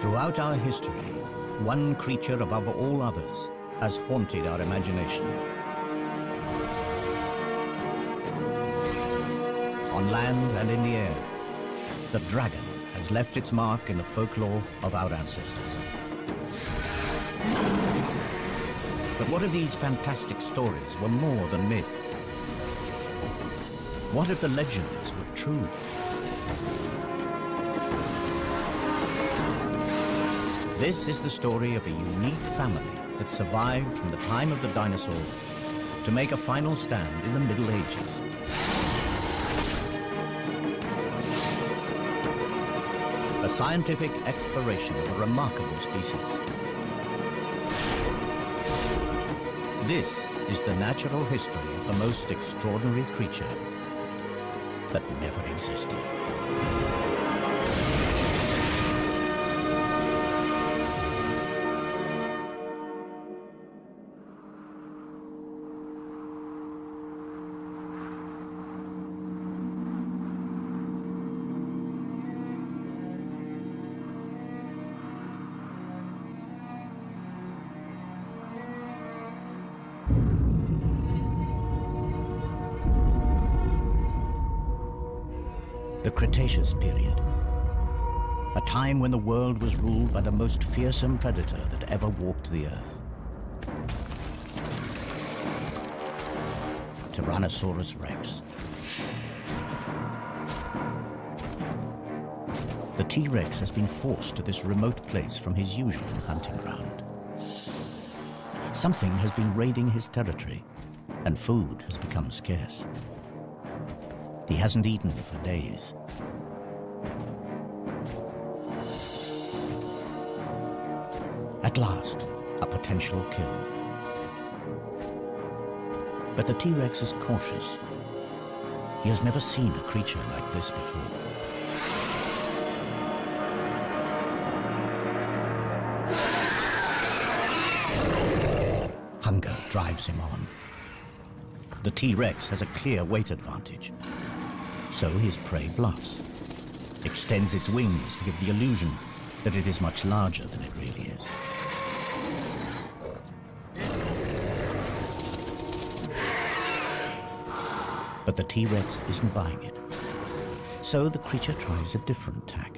Throughout our history, one creature above all others has haunted our imagination. On land and in the air, the dragon has left its mark in the folklore of our ancestors. But what if these fantastic stories were more than myth? What if the legends were true? This is the story of a unique family that survived from the time of the dinosaurs to make a final stand in the Middle Ages. A scientific exploration of a remarkable species. This is the natural history of the most extraordinary creature that never existed. The Cretaceous period, a time when the world was ruled by the most fearsome predator that ever walked the earth. Tyrannosaurus Rex. The T-Rex has been forced to this remote place from his usual hunting ground. Something has been raiding his territory, and food has become scarce. He hasn't eaten for days. At last, a potential kill. But the T-Rex is cautious. He has never seen a creature like this before. Hunger drives him on. The T-Rex has a clear weight advantage. So his prey bluffs, extends its wings to give the illusion that it is much larger than it really is. But the T-Rex isn't buying it. So the creature tries a different tack.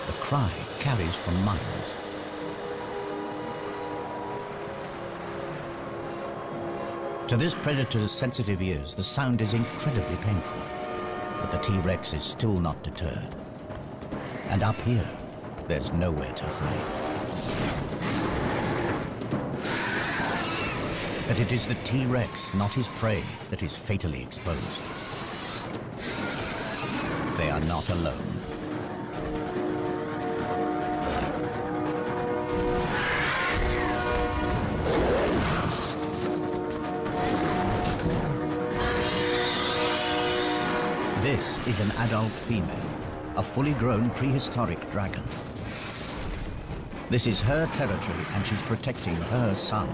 The cry carries for miles. To this predator's sensitive ears, the sound is incredibly painful. But the T-Rex is still not deterred. And up here, there's nowhere to hide. But it is the T-Rex, not his prey, that is fatally exposed. They are not alone. This is an adult female, a fully grown prehistoric dragon. This is her territory and she's protecting her son.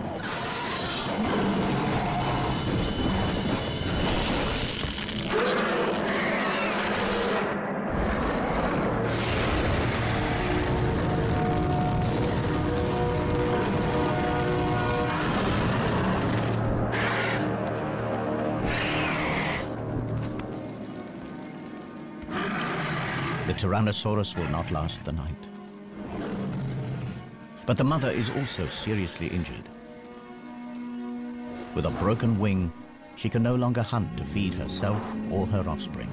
The Tyrannosaurus will not last the night. But the mother is also seriously injured. With a broken wing, she can no longer hunt to feed herself or her offspring.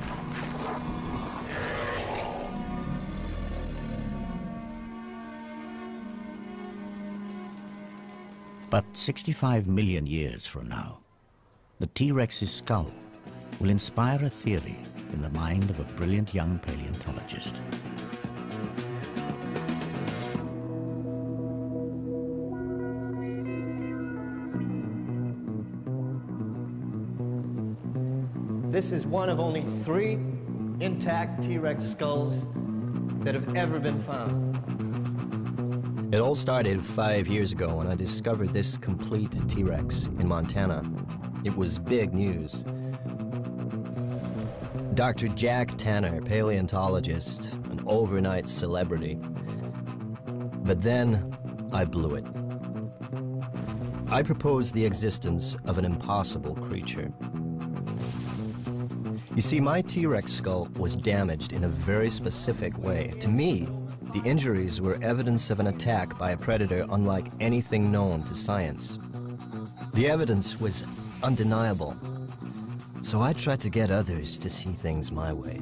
But 65 million years from now, the T-Rex's skull will inspire a theory in the mind of a brilliant young paleontologist. This is one of only 3 intact T-Rex skulls that have ever been found. It all started 5 years ago when I discovered this complete T-Rex in Montana. It was big news. Dr. Jack Tanner, paleontologist, an overnight celebrity. But then, I blew it. I proposed the existence of an impossible creature. You see, my T-Rex skull was damaged in a very specific way. To me, the injuries were evidence of an attack by a predator unlike anything known to science. The evidence was undeniable. So I tried to get others to see things my way.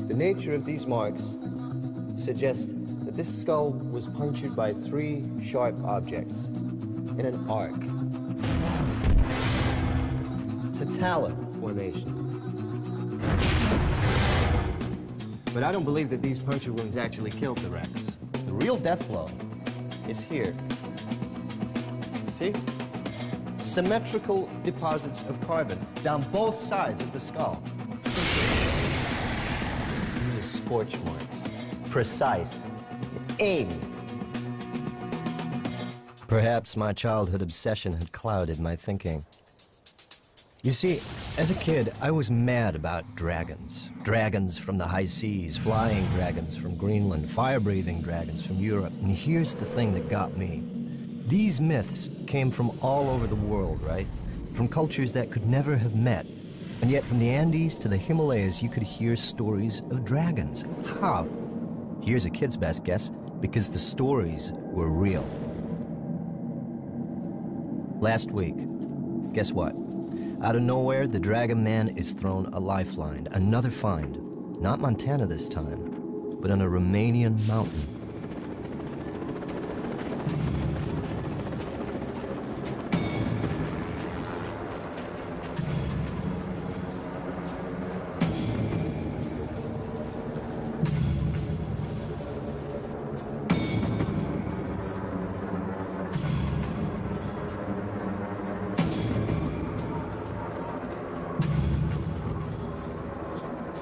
The nature of these marks suggests that this skull was punctured by 3 sharp objects in an arc. It's a talon formation. But I don't believe that these puncture wounds actually killed the Rex. The real death blow is here. See? Symmetrical deposits of carbon down both sides of the skull. These are scorch marks. Precise. Aimed. Perhaps my childhood obsession had clouded my thinking. You see, as a kid, I was mad about dragons. Dragons from the high seas, flying dragons from Greenland, fire-breathing dragons from Europe. And here's the thing that got me. These myths came from all over the world, right? From cultures that could never have met. And yet from the Andes to the Himalayas, you could hear stories of dragons. How? Here's a kid's best guess, because the stories were real. Last week, guess what? Out of nowhere, the Dragon Man is thrown a lifeline. Another find. Not Montana this time, but on a Romanian mountain.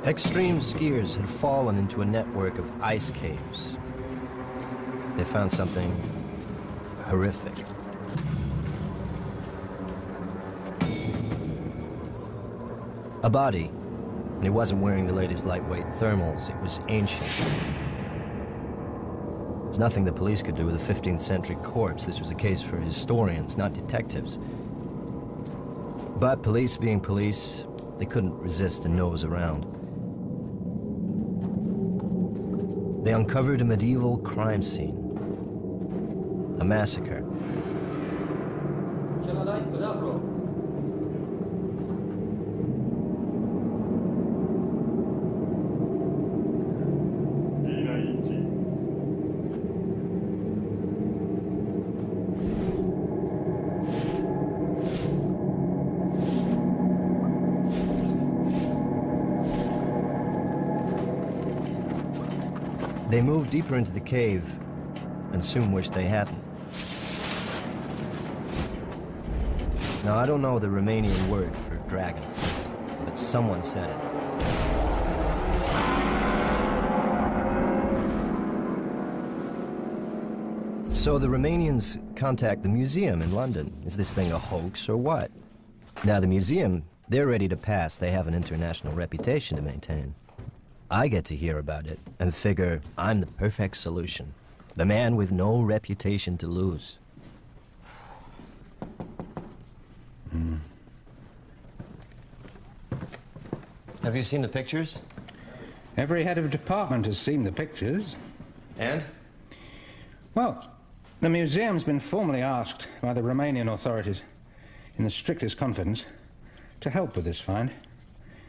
Extreme skiers had fallen into a network of ice caves. They found something horrific. A body, and it wasn't wearing the latest lightweight thermals. It was ancient. There's nothing the police could do with a 15th century corpse. This was a case for historians, not detectives. But police being police, they couldn't resist a nose around. They uncovered a medieval crime scene, a massacre. They moved deeper into the cave and soon wished they hadn't. Now, I don't know the Romanian word for dragon, but someone said it. So the Romanians contact the museum in London. Is this thing a hoax or what? Now, the museum, they're ready to pass. They have an international reputation to maintain. I get to hear about it and figure I'm the perfect solution. The man with no reputation to lose. Have you seen the pictures? Every head of department has seen the pictures. And? Well, the museum's been formally asked by the Romanian authorities, in the strictest confidence, to help with this find.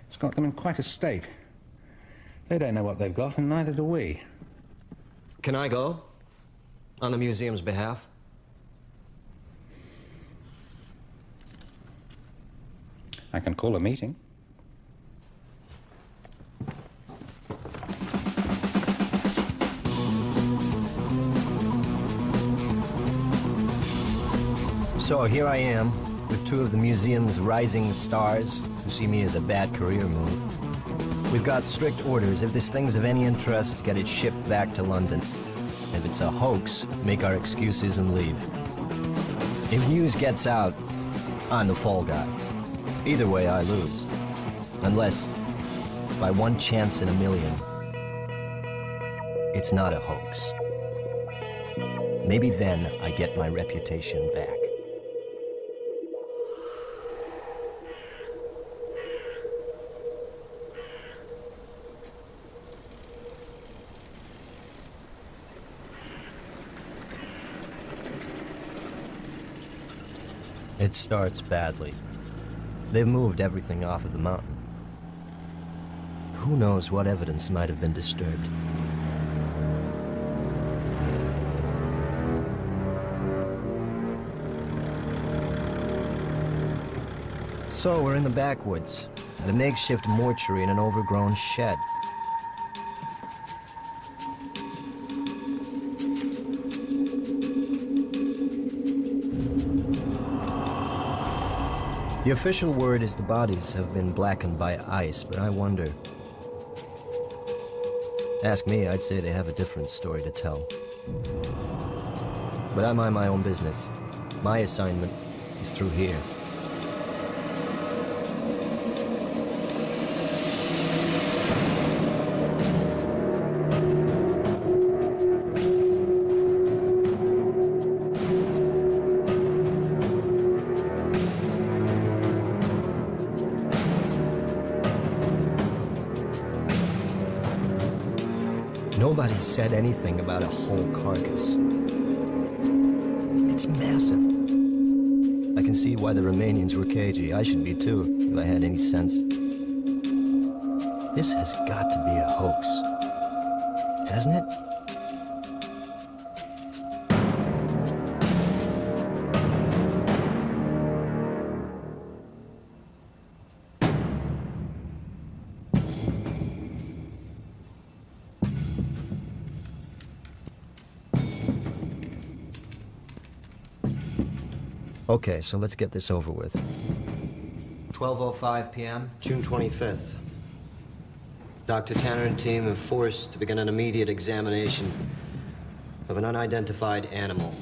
It's got them in quite a state. They don't know what they've got, and neither do we. Can I go? On the museum's behalf? I can call a meeting. So here I am, with 2 of the museum's rising stars, who see me as a bad career move. We've got strict orders. If this thing's of any interest, get it shipped back to London. If it's a hoax, make our excuses and leave. If news gets out, I'm the fall guy. Either way, I lose. Unless, by one chance in a million, it's not a hoax. Maybe then I get my reputation back. It starts badly. They've moved everything off of the mountain. Who knows what evidence might have been disturbed? So we're in the backwoods, at a makeshift mortuary in an overgrown shed. The official word is the bodies have been blackened by ice, but I wonder. Ask me, I'd say they have a different story to tell. But I mind my own business. My assignment is through here. Nobody said anything about a whole carcass. It's massive. I can see why the Romanians were cagey. I should be too, if I had any sense. This has got to be a hoax, hasn't it? Okay, so let's get this over with. 12:05 p.m., June 25th. Dr. Tanner and team are forced to begin an immediate examination of an unidentified animal.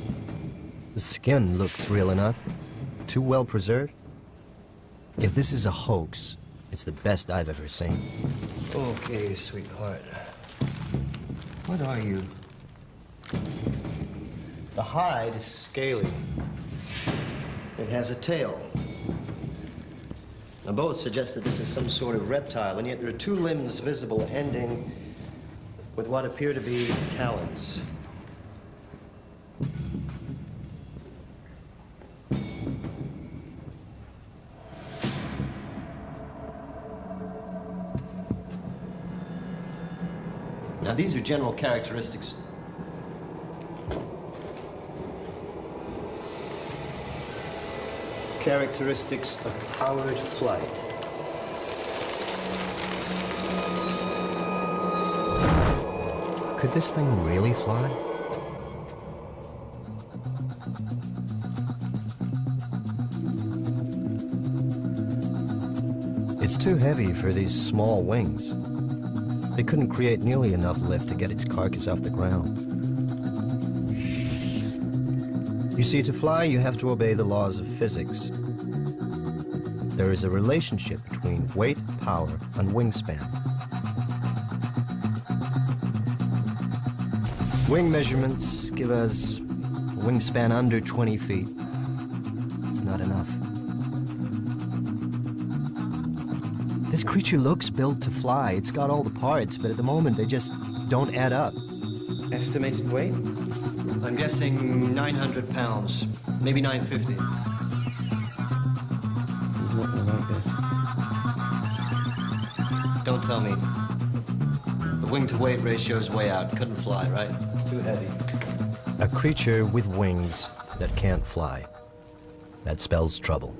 the skin looks real enough. Too well preserved. If this is a hoax, it's the best I've ever seen. Okay, sweetheart. What are you? The hide is scaly. It has a tail. Now, both suggest that this is some sort of reptile, and yet there are two limbs visible ending with what appear to be talons. Now, these are general characteristics. Characteristics of powered flight. Could this thing really fly? It's too heavy for these small wings. They couldn't create nearly enough lift to get its carcass off the ground. You see, to fly, you have to obey the laws of physics. There is a relationship between weight, power, and wingspan. Wing measurements give us a wingspan under 20 feet. It's not enough. This creature looks built to fly. It's got all the parts, but at the moment they just don't add up. Estimated weight? I'm guessing 900 pounds, maybe 950. He's not gonna like this. Don't tell me. The wing-to-weight ratio is way out. Couldn't fly, right? It's too heavy. A creature with wings that can't fly. That spells trouble.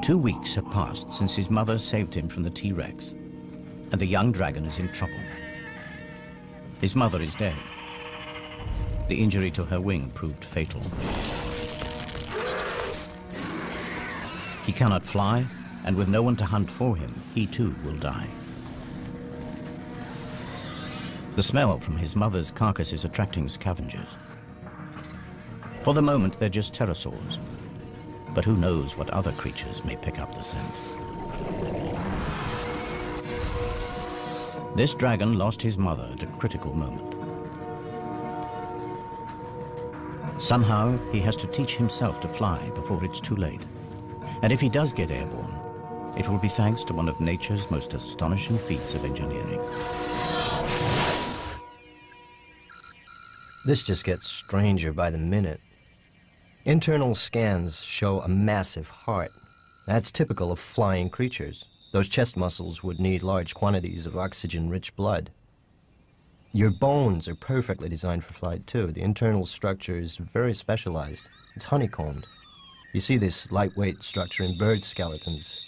2 weeks have passed since his mother saved him from the T-Rex, and the young dragon is in trouble. His mother is dead. The injury to her wing proved fatal. He cannot fly, and with no one to hunt for him, he too will die. The smell from his mother's carcass is attracting scavengers. For the moment, they're just pterosaurs. But who knows what other creatures may pick up the scent. This dragon lost his mother at a critical moment. Somehow, he has to teach himself to fly before it's too late. And if he does get airborne, it will be thanks to one of nature's most astonishing feats of engineering. This just gets stranger by the minute. Internal scans show a massive heart. That's typical of flying creatures. Those chest muscles would need large quantities of oxygen-rich blood. Your bones are perfectly designed for flight, too. The internal structure is very specialized. It's honeycombed. You see this lightweight structure in bird skeletons.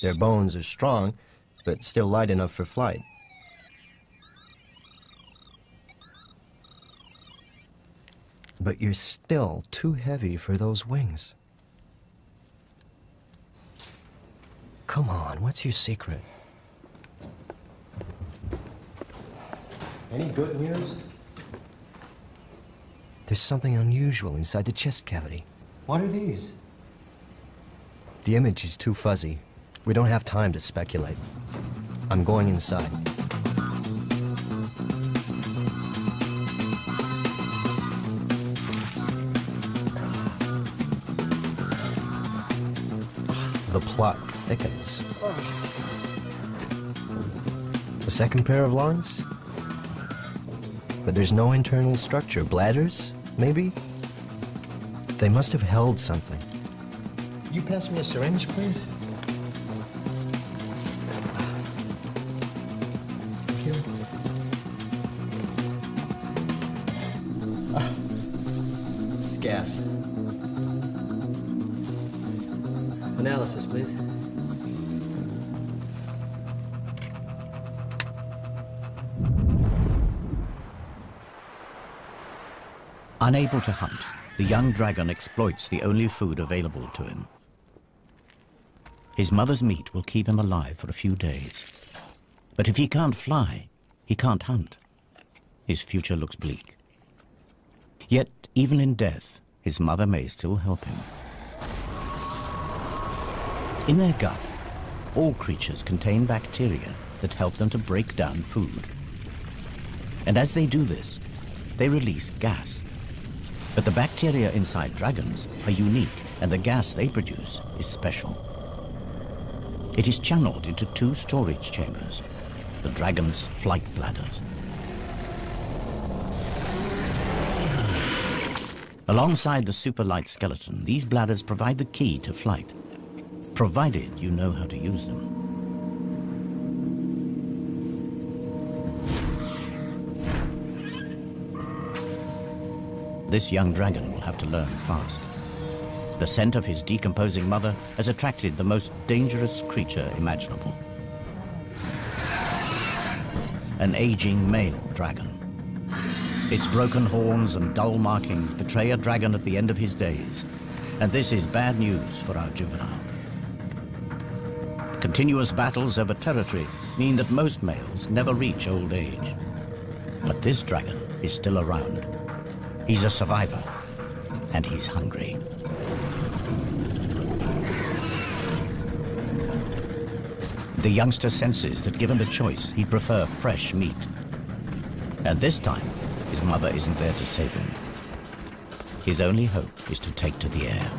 Their bones are strong, but still light enough for flight. But you're still too heavy for those wings. Come on, what's your secret? Any good news? There's something unusual inside the chest cavity. What are these? The image is too fuzzy. We don't have time to speculate. I'm going inside. The plot thickens. A second pair of lungs? But there's no internal structure. Bladders, maybe? They must have held something. You pass me a syringe, please? Thank you. It's gas. Analysis, please. Unable to hunt, the young dragon exploits the only food available to him. His mother's meat will keep him alive for a few days. But if he can't fly, he can't hunt. His future looks bleak. Yet, even in death, his mother may still help him. In their gut, all creatures contain bacteria that help them to break down food. And as they do this, they release gas. But the bacteria inside dragons are unique, and the gas they produce is special. It is channeled into two storage chambers, the dragon's flight bladders. Alongside the super light skeleton, these bladders provide the key to flight, provided you know how to use them. This young dragon will have to learn fast. The scent of his decomposing mother has attracted the most dangerous creature imaginable. An aging male dragon. Its broken horns and dull markings betray a dragon at the end of his days, and this is bad news for our juvenile. Continuous battles over territory mean that most males never reach old age. But this dragon is still around. He's a survivor, and he's hungry. The youngster senses that given the choice, he'd prefer fresh meat. And this time, his mother isn't there to save him. His only hope is to take to the air.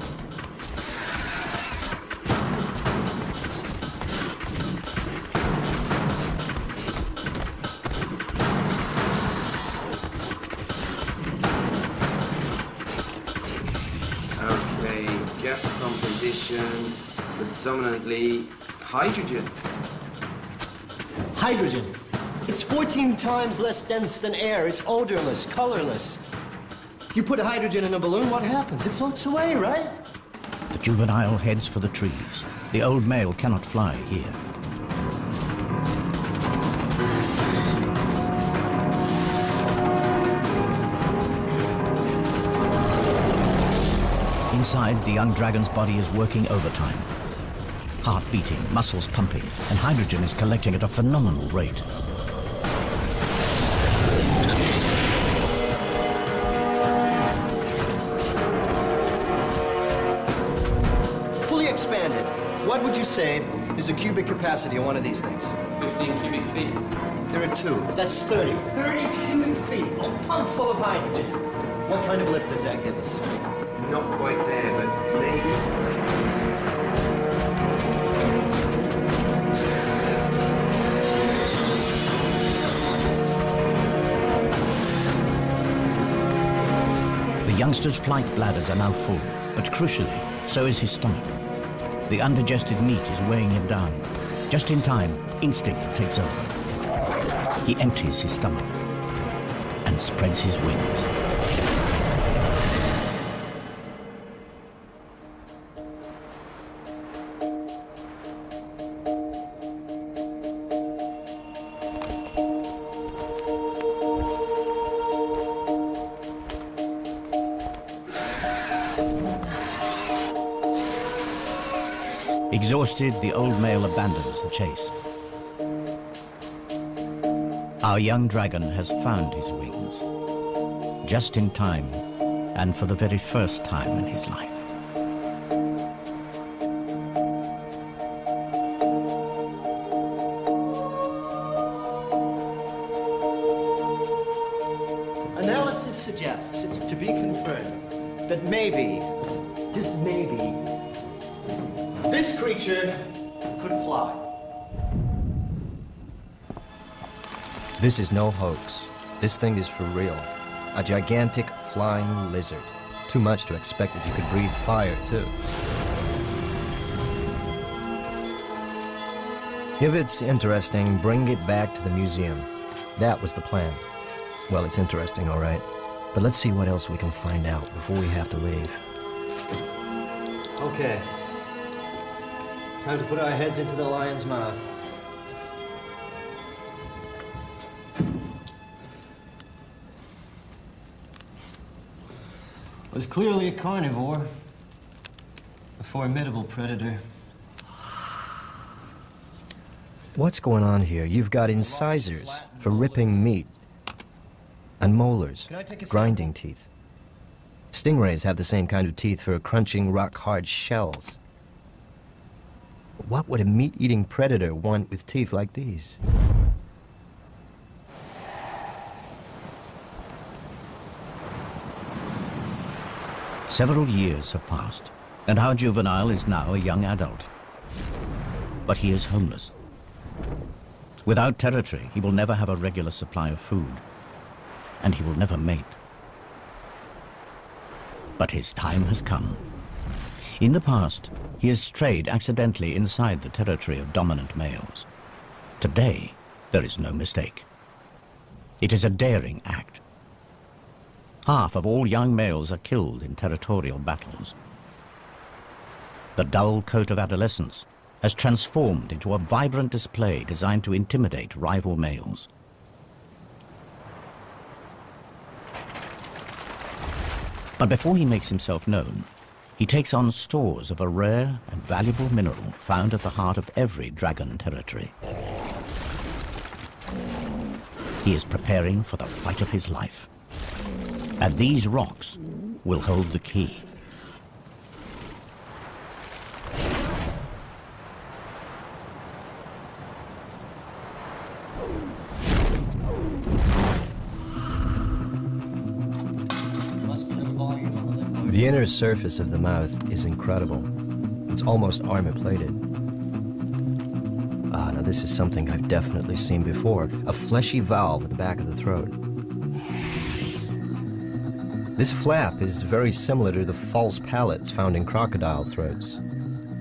Okay, gas composition, predominantly hydrogen. Hydrogen. It's 14 times less dense than air. It's odorless, colorless. You put hydrogen in a balloon, what happens? It floats away, right? The juvenile heads for the trees. The old male cannot fly here. Inside, the young dragon's body is working overtime. Heart beating, muscles pumping, and hydrogen is collecting at a phenomenal rate. say is the cubic capacity of one of these things? 15 cubic feet. There are two. That's 30. 30 cubic feet. A pump full of hydrogen. What kind of lift does that give us? Not quite there, but maybe. The youngster's flight bladders are now full, but crucially, so is his stomach. The undigested meat is weighing him down. Just in time, instinct takes over. He empties his stomach and spreads his wings. Exhausted, the old male abandons the chase. Our young dragon has found his wings, just in time, and for the very first time in his life. Analysis suggests it's to be confirmed that maybe, just maybe, this creature could fly. This is no hoax. This thing is for real. A gigantic flying lizard. Too much to expect that you could breathe fire, too. If it's interesting, bring it back to the museum. That was the plan. Well, it's interesting, all right. But let's see what else we can find out before we have to leave. Okay. Time to put our heads into the lion's mouth. It was clearly a carnivore, a formidable predator. What's going on here? You've got incisors for ripping meat, and molars, grinding teeth. Stingrays have the same kind of teeth for crunching rock-hard shells. What would a meat-eating predator want with teeth like these? Several years have passed, and our juvenile is now a young adult. But he is homeless. Without territory, he will never have a regular supply of food, and he will never mate. But his time has come. In the past, he has strayed accidentally inside the territory of dominant males. Today, there is no mistake. It is a daring act. Half of all young males are killed in territorial battles. The dull coat of adolescence has transformed into a vibrant display designed to intimidate rival males. But before he makes himself known, he takes on stores of a rare and valuable mineral found at the heart of every dragon territory. He is preparing for the fight of his life. And these rocks will hold the key. The inner surface of the mouth is incredible. It's almost armor-plated. Ah, now this is something I've definitely seen before. A fleshy valve at the back of the throat. This flap is very similar to the false palates found in crocodile throats.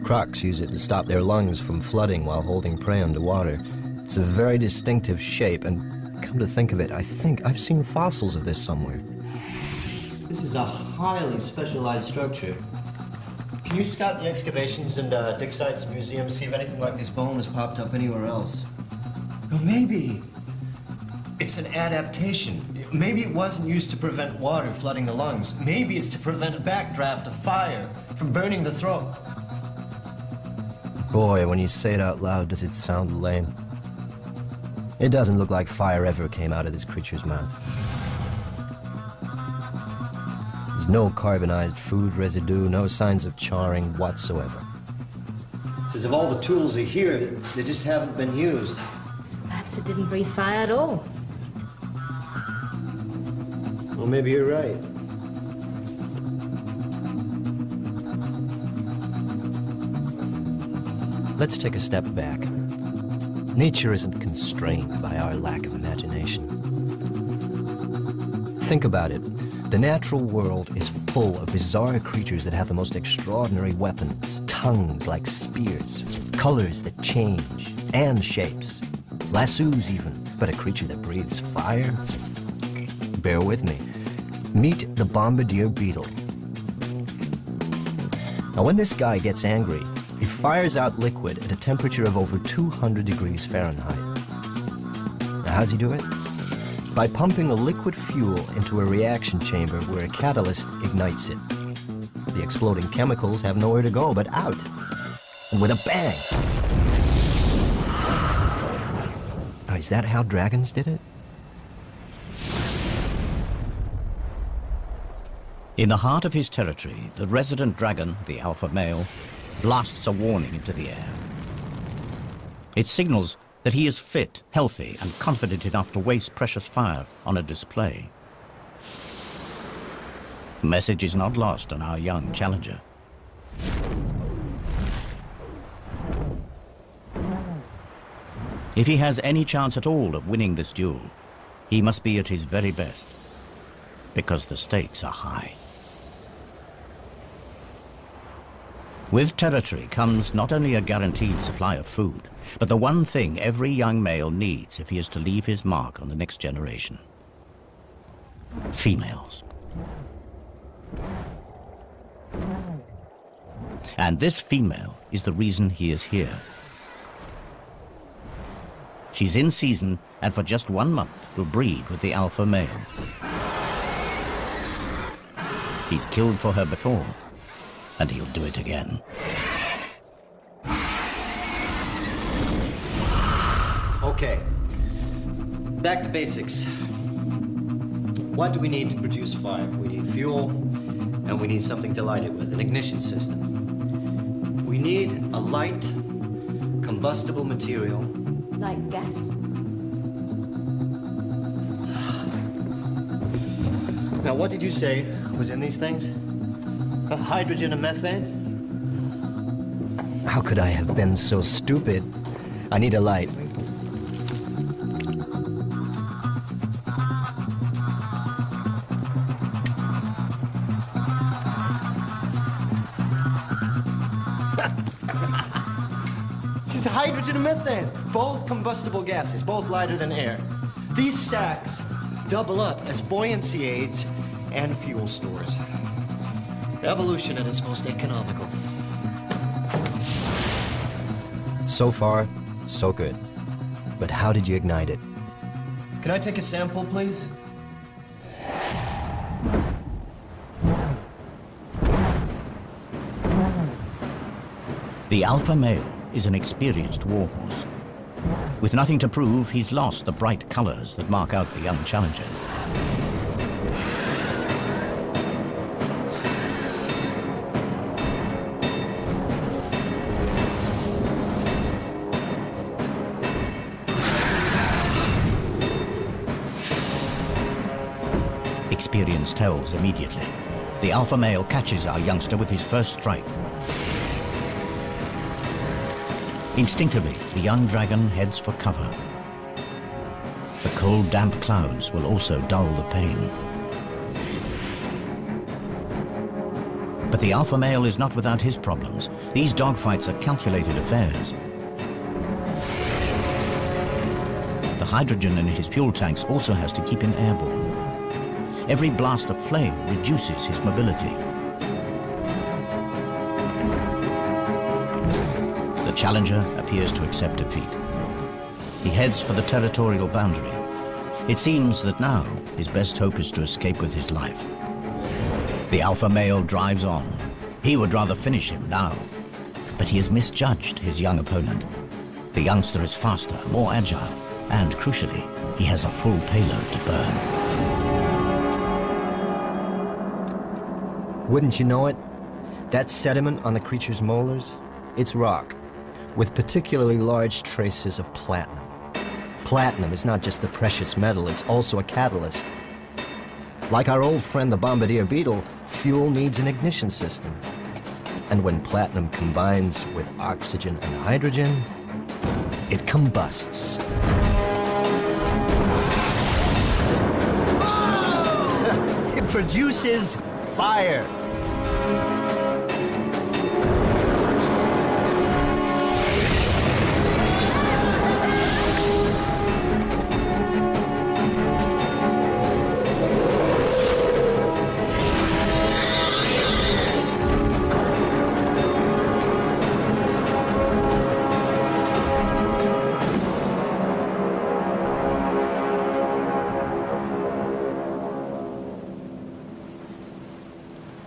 Crocs use it to stop their lungs from flooding while holding prey underwater. It's a very distinctive shape, and come to think of it, I think I've seen fossils of this somewhere. This is a highly specialized structure. Can you scout the excavations and dig sites and museums, see if anything like this bone has popped up anywhere else? Or maybe it's an adaptation. Maybe it wasn't used to prevent water flooding the lungs. Maybe it's to prevent a backdraft of fire from burning the throat. Boy, when you say it out loud, does it sound lame. It doesn't look like fire ever came out of this creature's mouth. There's no carbonized food residue, no signs of charring whatsoever. Says if all the tools are here, they just haven't been used. Perhaps it didn't breathe fire at all. Well, maybe you're right. Let's take a step back. Nature isn't constrained by our lack of imagination. Think about it. The natural world is full of bizarre creatures that have the most extraordinary weapons, tongues like spears, colors that change, and shapes. Lassos even, but a creature that breathes fire? Bear with me. Meet the bombardier beetle. Now when this guy gets angry, he fires out liquid at a temperature of over 200 degrees Fahrenheit. Now how's he do it? By pumping a liquid fuel into a reaction chamber where a catalyst ignites it. The exploding chemicals have nowhere to go but out. And with a bang! Now, is that how dragons did it? In the heart of his territory, the resident dragon, the alpha male, blasts a warning into the air. It signals that he is fit, healthy, and confident enough to waste precious fire on a display. The message is not lost on our young challenger. If he has any chance at all of winning this duel, he must be at his very best, because the stakes are high. With territory comes not only a guaranteed supply of food, but the one thing every young male needs if he is to leave his mark on the next generation: females. And this female is the reason he is here. She's in season, and for just 1 month will breed with the alpha male. He's killed for her before, and he'll do it again. Okay, back to basics. What do we need to produce fire? We need fuel, and we need something to light it with, an ignition system. We need a light, combustible material. Like gas? Now, what did you say was in these things? Hydrogen and methane? How could I have been so stupid? I need a light. It's hydrogen and methane, both combustible gases, both lighter than air. These sacks double up as buoyancy aids and fuel stores. Evolution at its most economical. So far, so good. But how did you ignite it? Can I take a sample, please? The alpha male is an experienced warhorse. With nothing to prove, he's lost the bright colors that mark out the young challenger. Experience tells immediately. The alpha male catches our youngster with his first strike. Instinctively, the young dragon heads for cover. The cold, damp clouds will also dull the pain. But the alpha male is not without his problems. These dogfights are calculated affairs. The hydrogen in his fuel tanks also has to keep him airborne. Every blast of flame reduces his mobility. The challenger appears to accept defeat. He heads for the territorial boundary. It seems that now his best hope is to escape with his life. The alpha male drives on. He would rather finish him now, but he has misjudged his young opponent. The youngster is faster, more agile, and crucially, he has a full payload to burn. Wouldn't you know it? That sediment on the creature's molars? It's rock. with particularly large traces of platinum. Platinum is not just a precious metal, it's also a catalyst. Like our old friend the bombardier beetle, fuel needs an ignition system. And when platinum combines with oxygen and hydrogen, it combusts. It produces fire.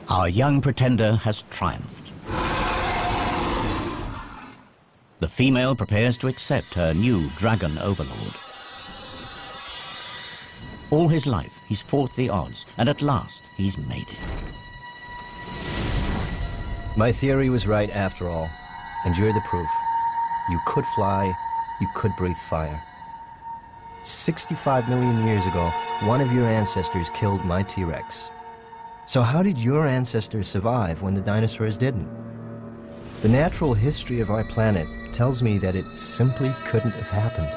Our young pretender has triumphed. The female prepares to accept her new dragon overlord. All his life, he's fought the odds, and at last, he's made it. My theory was right after all, and you're the proof. You could fly, you could breathe fire. 65 million years ago, one of your ancestors killed my T-Rex. So how did your ancestors survive when the dinosaurs didn't? The natural history of our planet tells me that it simply couldn't have happened.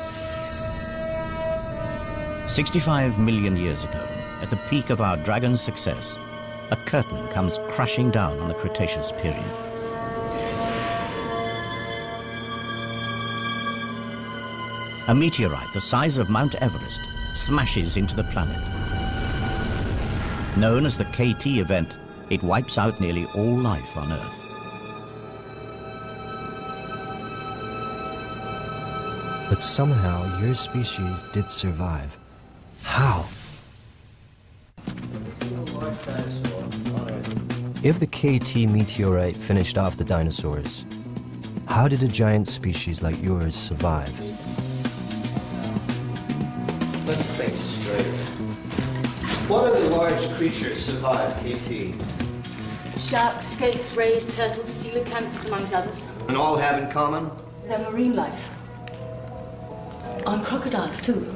65 million years ago, at the peak of our dragon's success, a curtain comes crashing down on the Cretaceous period. A meteorite the size of Mount Everest smashes into the planet. Known as the KT event, it wipes out nearly all life on Earth. But somehow your species did survive. How? If the KT meteorite finished off the dinosaurs, how did a giant species like yours survive? Let's think straight. What other large creatures survived KT? Sharks, skates, rays, turtles, coelacanths, amongst others. And all have in common? They're marine life. And crocodiles, too.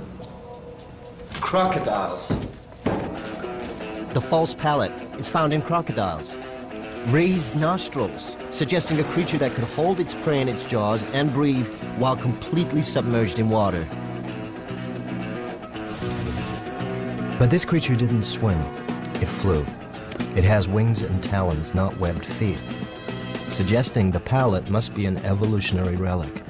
Crocodiles. The false palate is found in crocodiles. Raised nostrils, suggesting a creature that could hold its prey in its jaws and breathe while completely submerged in water. But this creature didn't swim, it flew. It has wings and talons, not webbed feet, suggesting the palate must be an evolutionary relic.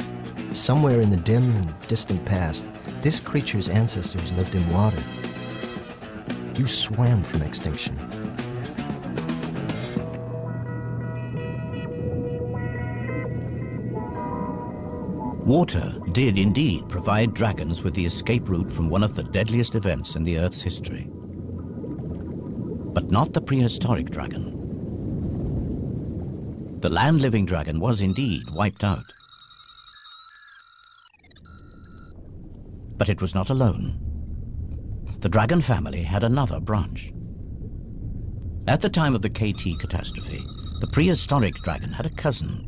Somewhere in the dim and distant past, this creature's ancestors lived in water. You swam from extinction. Water did indeed provide dragons with the escape route from one of the deadliest events in the Earth's history. But not the prehistoric dragon. The land-living dragon was indeed wiped out. But it was not alone. The dragon family had another branch. At the time of the KT catastrophe, the prehistoric dragon had a cousin,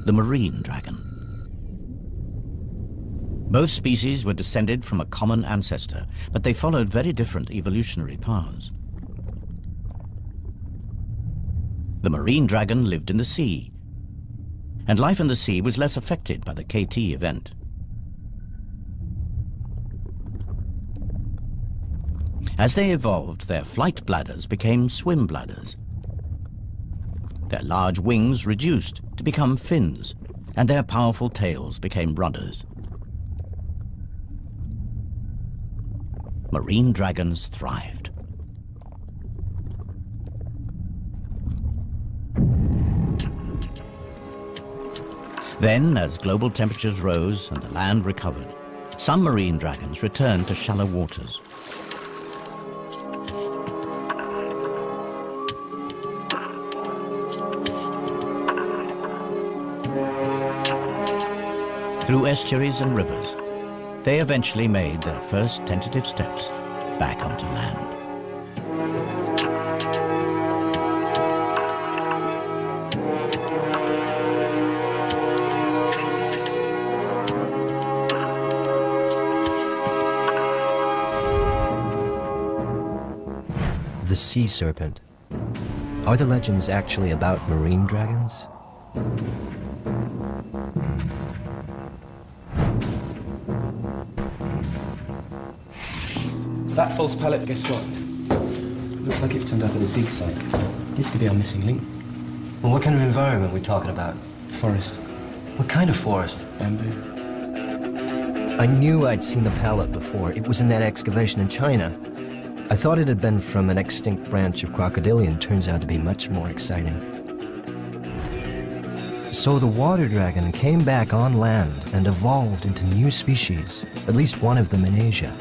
the marine dragon. Both species were descended from a common ancestor, but they followed very different evolutionary paths. The marine dragon lived in the sea, and life in the sea was less affected by the KT event. As they evolved, their flight bladders became swim bladders. Their large wings reduced to become fins, and their powerful tails became rudders. Marine dragons thrived. Then, as global temperatures rose and the land recovered, some marine dragons returned to shallow waters. Through estuaries and rivers, they eventually made their first tentative steps back onto land. The sea serpent. Are the legends actually about marine dragons? That false pallet, guess what? Looks like it's turned up at a dig site. This could be our missing link. Well, what kind of environment are we talking about? Forest. What kind of forest? Bamboo. I knew I'd seen the pallet before. It was in that excavation in China. I thought it had been from an extinct branch of crocodilian. Turns out to be much more exciting. So the water dragon came back on land and evolved into new species, at least one of them in Asia.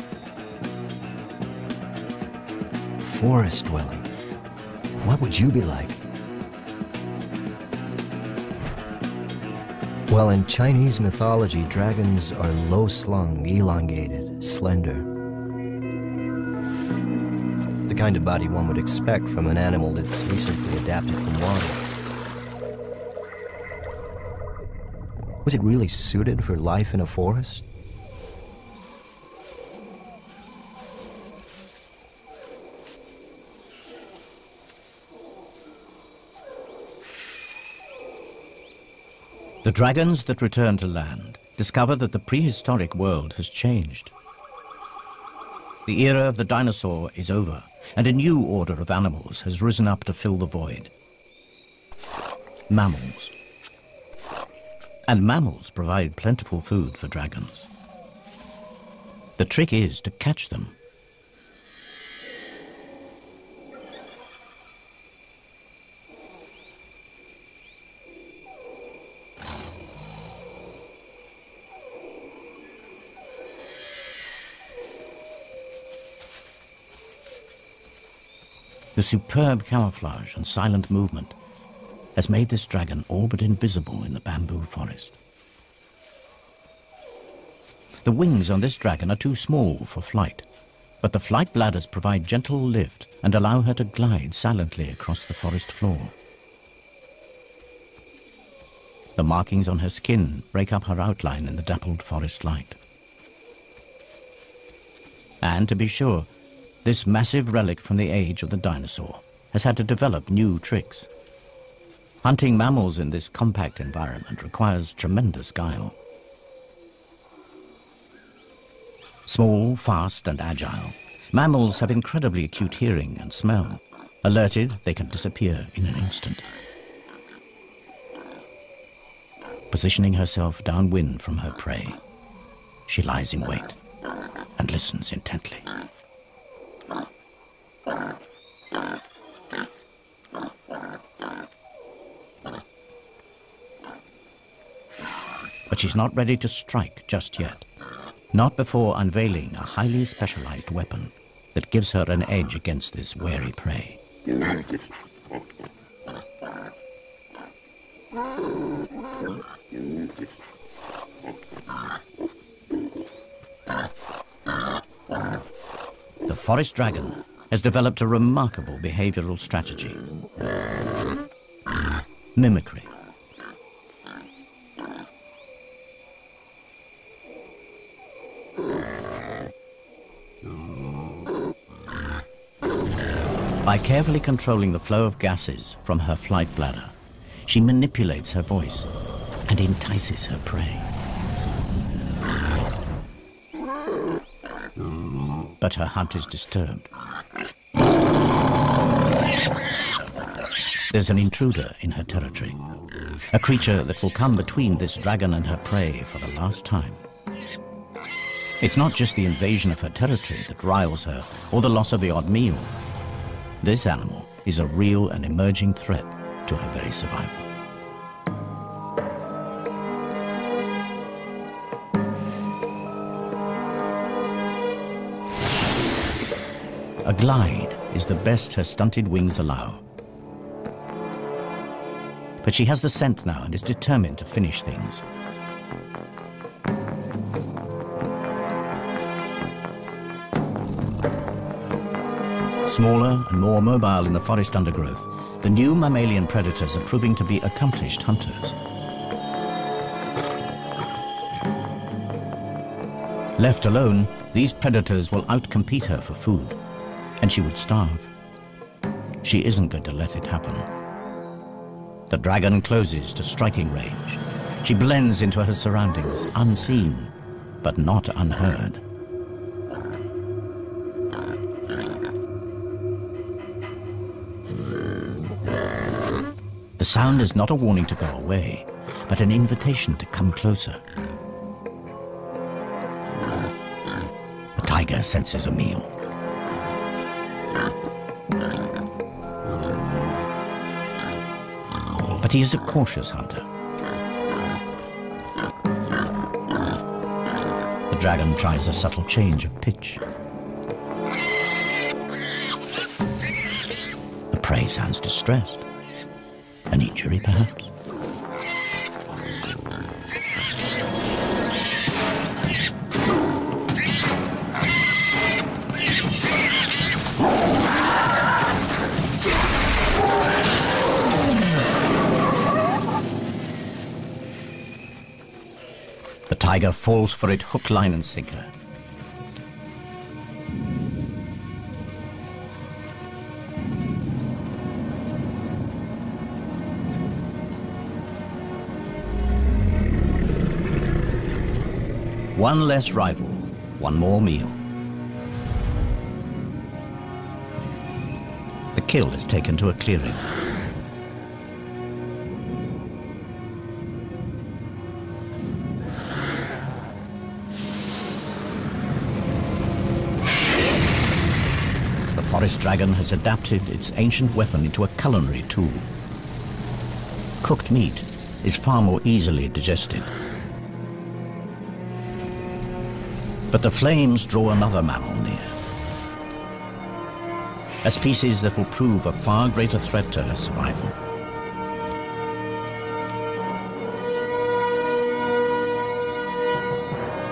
Forest dwelling. What would you be like? Well, in Chinese mythology, dragons are low-slung, elongated, slender. The kind of body one would expect from an animal that's recently adapted from water. Was it really suited for life in a forest? The dragons that return to land discover that the prehistoric world has changed. The era of the dinosaur is over, and a new order of animals has risen up to fill the void. Mammals. And mammals provide plentiful food for dragons. The trick is to catch them. The superb camouflage and silent movement has made this dragon all but invisible in the bamboo forest. The wings on this dragon are too small for flight, but the flight bladders provide gentle lift and allow her to glide silently across the forest floor. The markings on her skin break up her outline in the dappled forest light. And to be sure, this massive relic from the age of the dinosaur has had to develop new tricks. Hunting mammals in this compact environment requires tremendous guile. Small, fast, and agile, mammals have incredibly acute hearing and smell. Alerted, they can disappear in an instant. Positioning herself downwind from her prey, she lies in wait and listens intently. But she's not ready to strike just yet. Not before unveiling a highly specialized weapon that gives her an edge against this wary prey. The forest dragon has developed a remarkable behavioral strategy. Mimicry. By carefully controlling the flow of gases from her flight bladder, she manipulates her voice and entices her prey. But her hunt is disturbed. There's an intruder in her territory, a creature that will come between this dragon and her prey for the last time. It's not just the invasion of her territory that riles her, or the loss of the odd meal. This animal is a real and emerging threat to her very survival. A glide is the best her stunted wings allow. But she has the scent now and is determined to finish things. Smaller and more mobile in the forest undergrowth, the new mammalian predators are proving to be accomplished hunters. Left alone, these predators will outcompete her for food, and she would starve. She isn't going to let it happen. The dragon closes to striking range. She blends into her surroundings, unseen, but not unheard. The sound is not a warning to go away, but an invitation to come closer. The tiger senses a meal. But he is a cautious hunter. The dragon tries a subtle change of pitch. The prey sounds distressed. An injury, perhaps? The tiger falls for it hook, line, and sinker. One less rival, one more meal. The kill is taken to a clearing. The forest dragon has adapted its ancient weapon into a culinary tool. Cooked meat is far more easily digested. But the flames draw another mammal near. A species that will prove a far greater threat to her survival.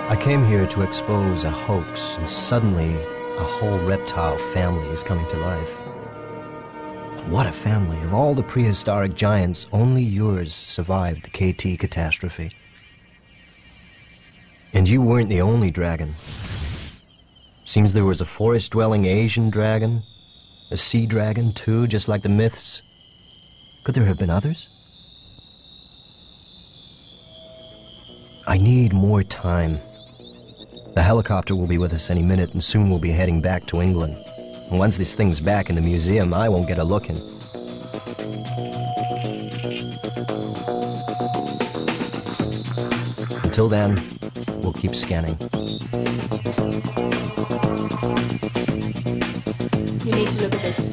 I came here to expose a hoax, and suddenly a whole reptile family is coming to life. What a family. Of all the prehistoric giants, only yours survived the KT catastrophe. And you weren't the only dragon. Seems there was a forest-dwelling Asian dragon, a sea dragon too, just like the myths. Could there have been others? I need more time. The helicopter will be with us any minute, and soon we'll be heading back to England. And once this thing's back in the museum, I won't get a look in. Until then, we'll keep scanning. You need to look at this.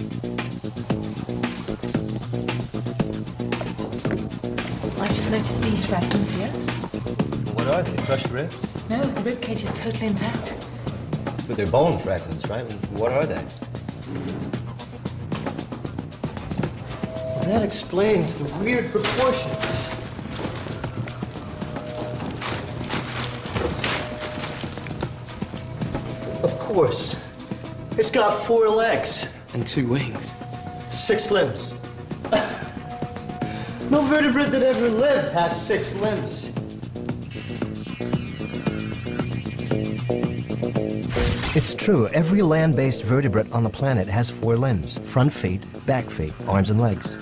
I've just noticed these fragments here. What are they? Crushed ribs? No, the rib cage is totally intact. But they're bone fragments, right? What are they? That explains the weird proportions. Of course. It's got 4 legs. And 2 wings. 6 limbs. No vertebrate that ever lived has 6 limbs. It's true. Every land-based vertebrate on the planet has 4 limbs. Front feet, back feet, arms and legs.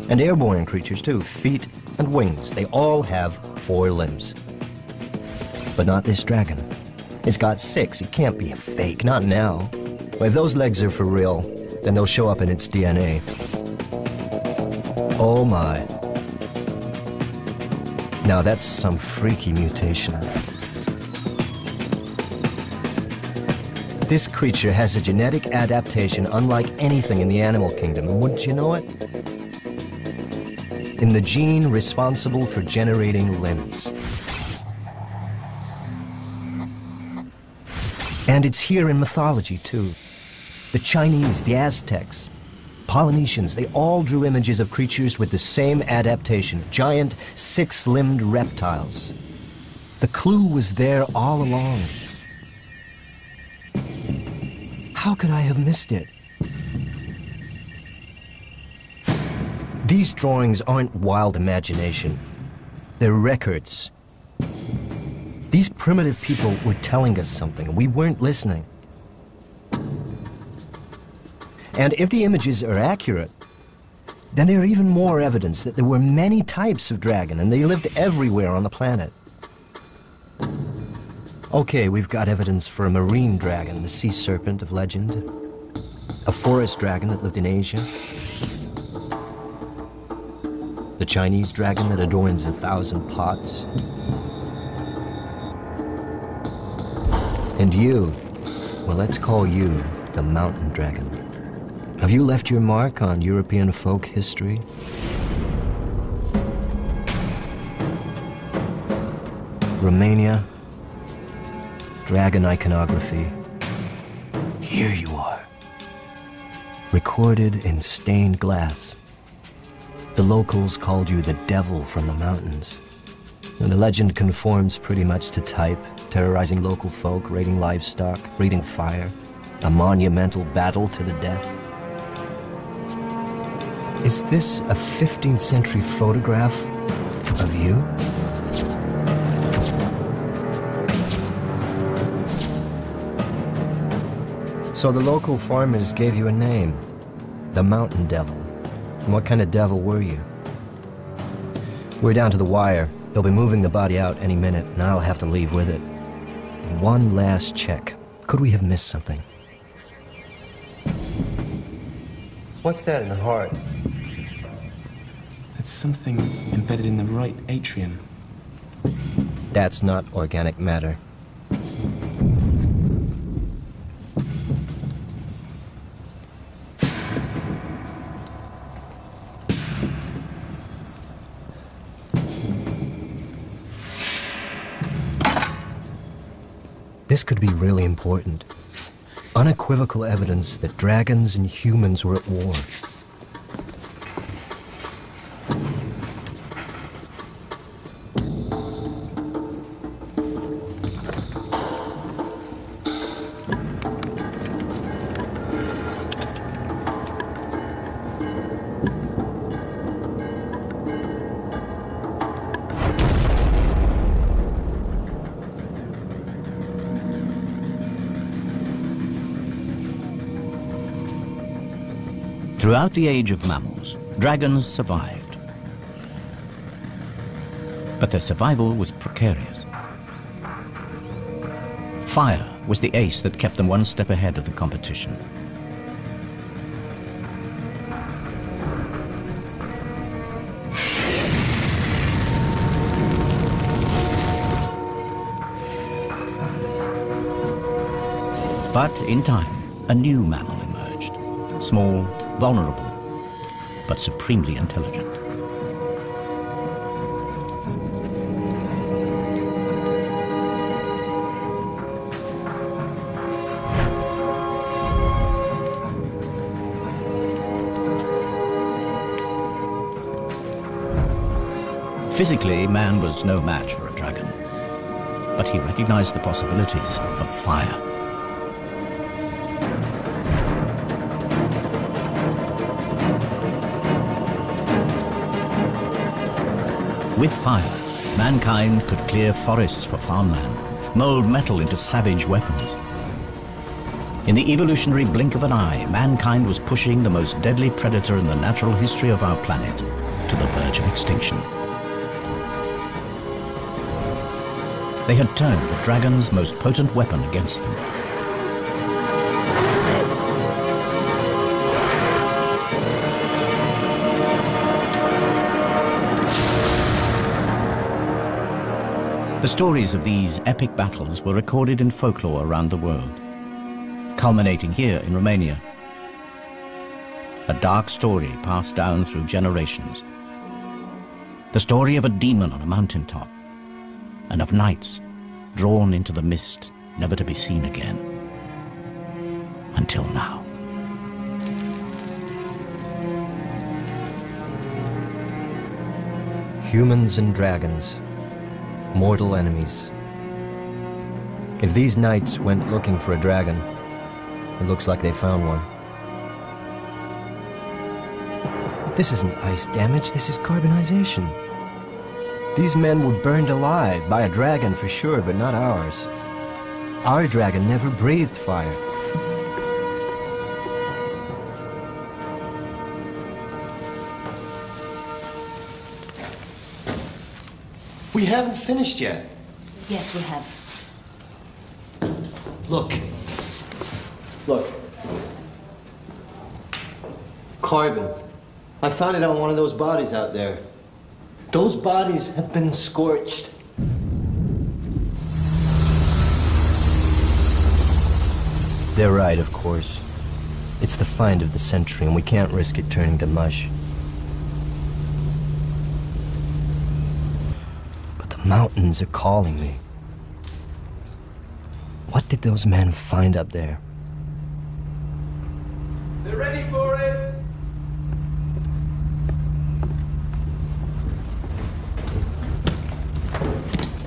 And airborne creatures too. Feet and wings. They all have 4 limbs. But not this dragon. It's got 6. It can't be a fake. Not now. If those legs are for real, then they'll show up in its DNA. Oh my. Now that's some freaky mutation. This creature has a genetic adaptation unlike anything in the animal kingdom, and wouldn't you know it? In the gene responsible for generating limbs. And it's here in mythology, too. The Chinese, the Aztecs, Polynesians, they all drew images of creatures with the same adaptation, giant 6-limbed reptiles. The clue was there all along. How could I have missed it? These drawings aren't wild imagination. They're records. These primitive people were telling us something, and we weren't listening. And if the images are accurate, then there are even more evidence that there were many types of dragon and they lived everywhere on the planet. Okay, we've got evidence for a marine dragon, the sea serpent of legend, a forest dragon that lived in Asia, the Chinese dragon that adorns 1,000 pots, and you, well, let's call you the mountain dragon. Have you left your mark on European folk history? Romania, dragon iconography. Here you are, recorded in stained glass. The locals called you the devil from the mountains. And the legend conforms pretty much to type, terrorizing local folk, raiding livestock, breathing fire, a monumental battle to the death. Is this a 15th century photograph of you? So the local farmers gave you a name, the Mountain Devil. And what kind of devil were you? We're down to the wire. They'll be moving the body out any minute, and I'll have to leave with it. One last check. Could we have missed something? What's that in the heart? It's something embedded in the right atrium. That's not organic matter. This could be really important. Unequivocal evidence that dragons and humans were at war. Throughout the age of mammals, dragons survived. But their survival was precarious. Fire was the ace that kept them one step ahead of the competition. But in time, a new mammal emerged. Small, vulnerable, but supremely intelligent. Physically, man was no match for a dragon, but he recognized the possibilities of fire. With fire, mankind could clear forests for farmland, mold metal into savage weapons. In the evolutionary blink of an eye, mankind was pushing the most deadly predator in the natural history of our planet to the verge of extinction. They had turned the dragon's most potent weapon against them. The stories of these epic battles were recorded in folklore around the world, culminating here in Romania. A dark story passed down through generations. The story of a demon on a mountaintop, and of nights drawn into the mist, never to be seen again. Until now. Humans and dragons. Mortal enemies. If these knights went looking for a dragon, it looks like they found one. This isn't ice damage, this is carbonization. These men were burned alive by a dragon for sure, but not ours. Our dragon never breathed fire. We haven't finished yet. Yes, we have. Look. Look. Carbon. I found it on one of those bodies out there. Those bodies have been scorched. They're right, of course. It's the find of the century, and we can't risk it turning to mush. But the mountains are calling me. What did those men find up there? They're ready for it!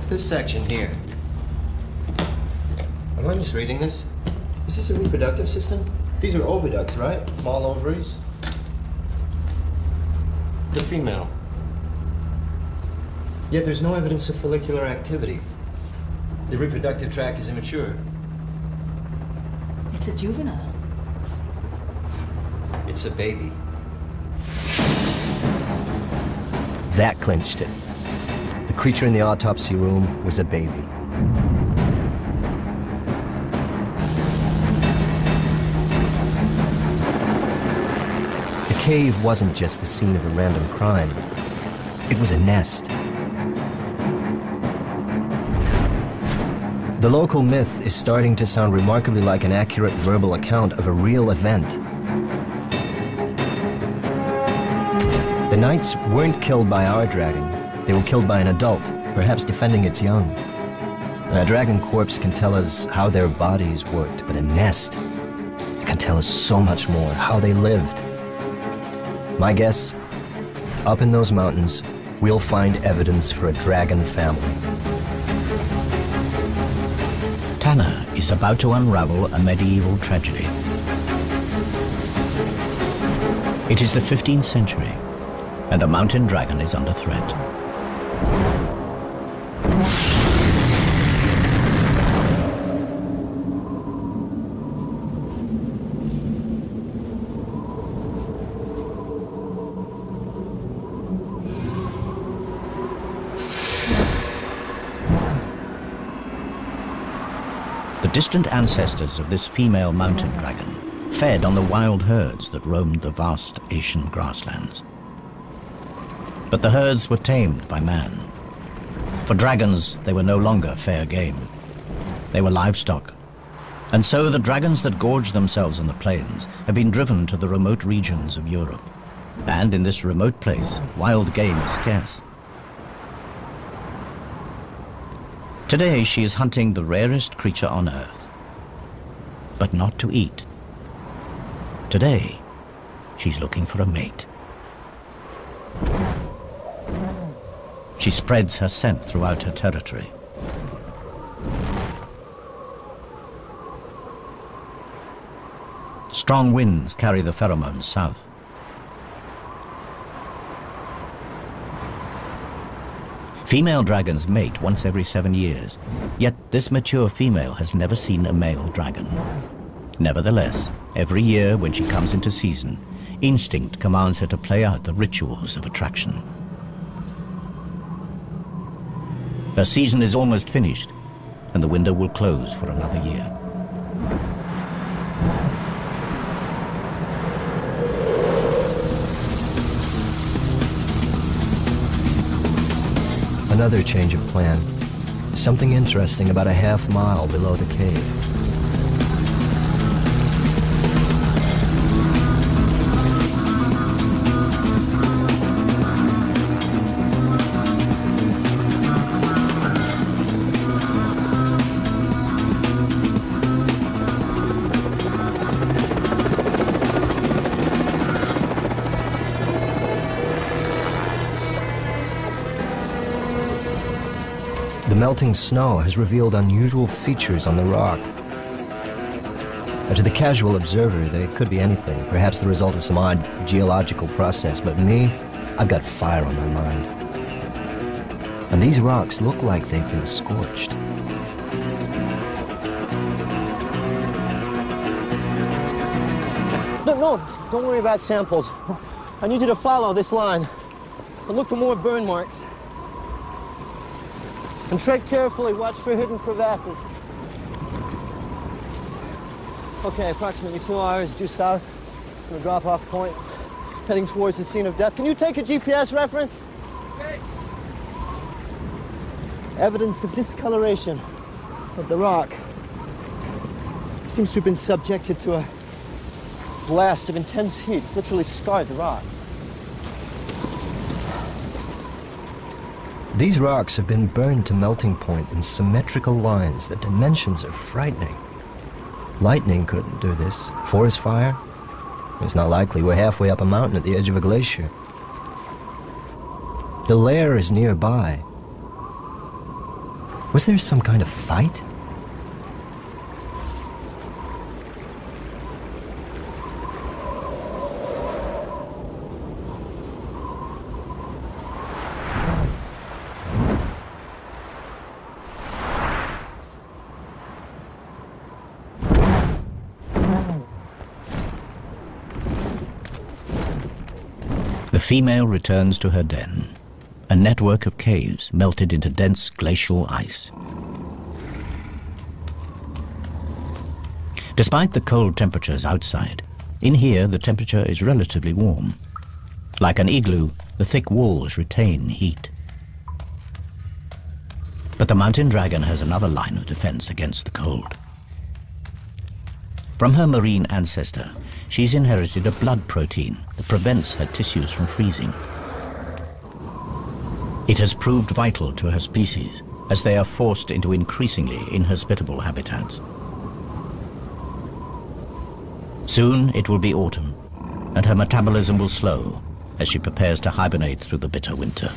This section here. Am I misreading this? Is this a reproductive system? These are oviducts, right? Small ovaries. The female. Yet there's no evidence of follicular activity. The reproductive tract is immature. It's a juvenile. It's a baby. That clinched it. The creature in the autopsy room was a baby. The cave wasn't just the scene of a random crime. It was a nest. The local myth is starting to sound remarkably like an accurate verbal account of a real event. The knights weren't killed by our dragon. They were killed by an adult, perhaps defending its young. And a dragon corpse can tell us how their bodies worked, but a nest, it can tell us so much more, how they lived. My guess, up in those mountains, we'll find evidence for a dragon family. Tanner is about to unravel a medieval tragedy. It is the 15th century, and a mountain dragon is under threat. The distant ancestors of this female mountain dragon fed on the wild herds that roamed the vast Asian grasslands. But the herds were tamed by man. For dragons, they were no longer fair game. They were livestock. And so the dragons that gorged themselves on the plains have been driven to the remote regions of Europe. And in this remote place, wild game is scarce. Today, she is hunting the rarest creature on Earth, but not to eat. Today, she's looking for a mate. She spreads her scent throughout her territory. Strong winds carry the pheromones south. Female dragons mate once every 7 years, yet this mature female has never seen a male dragon. Nevertheless, every year when she comes into season, instinct commands her to play out the rituals of attraction. Her season is almost finished, and the window will close for another year. Another change of plan. Something interesting about a half mile below the cave. The melting snow has revealed unusual features on the rock. Now, to the casual observer, they could be anything, perhaps the result of some odd geological process, but me, I've got fire on my mind. And these rocks look like they've been scorched. No, don't worry about samples. I need you to follow this line and look for more burn marks. And tread carefully, watch for hidden crevasses. Okay, approximately 2 hours due south from the drop-off point, heading towards the scene of death. Can you take a GPS reference? Okay. Evidence of discoloration of the rock. Seems to have been subjected to a blast of intense heat. It's literally scarred the rock. These rocks have been burned to melting point in symmetrical lines. The dimensions are frightening. Lightning couldn't do this. Forest fire? It's not likely. We're halfway up a mountain at the edge of a glacier. The lair is nearby. Was there some kind of fight? The female returns to her den, a network of caves melted into dense glacial ice. Despite the cold temperatures outside, in here the temperature is relatively warm. Like an igloo, the thick walls retain heat. But the mountain dragon has another line of defense against the cold. From her marine ancestor, she's inherited a blood protein that prevents her tissues from freezing. It has proved vital to her species as they are forced into increasingly inhospitable habitats. Soon it will be autumn, and her metabolism will slow as she prepares to hibernate through the bitter winter.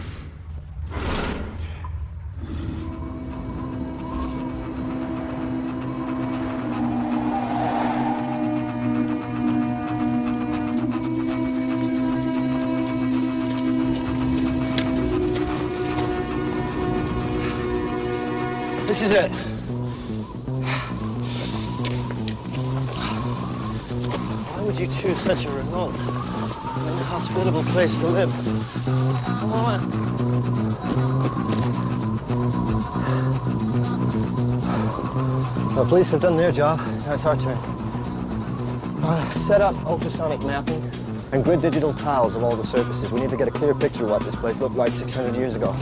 This is it. Why would you choose such a remote, inhospitable place to live? Come on. Well, police have done their job. Now it's our turn. Set up ultrasonic mapping and grid digital tiles of all the surfaces. We need to get a clear picture of what this place looked like 600 years ago.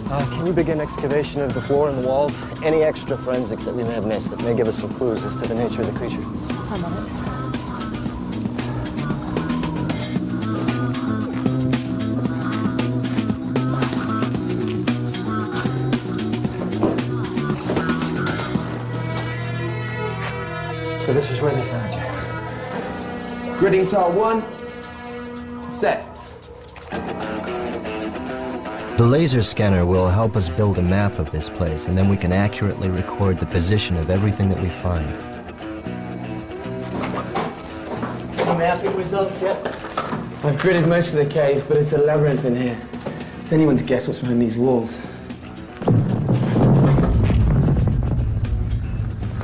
Can you begin excavation of the floor and the walls? Any extra forensics that we may have missed that may give us some clues as to the nature of the creature? I'm on it. So this was where they found you. Gridding tile 1, set. The laser scanner will help us build a map of this place, and then we can accurately record the position of everything that we find. Any mapping results yet? I've gridded most of the cave, but it's a labyrinth in here. It's anyone's guess what's behind these walls.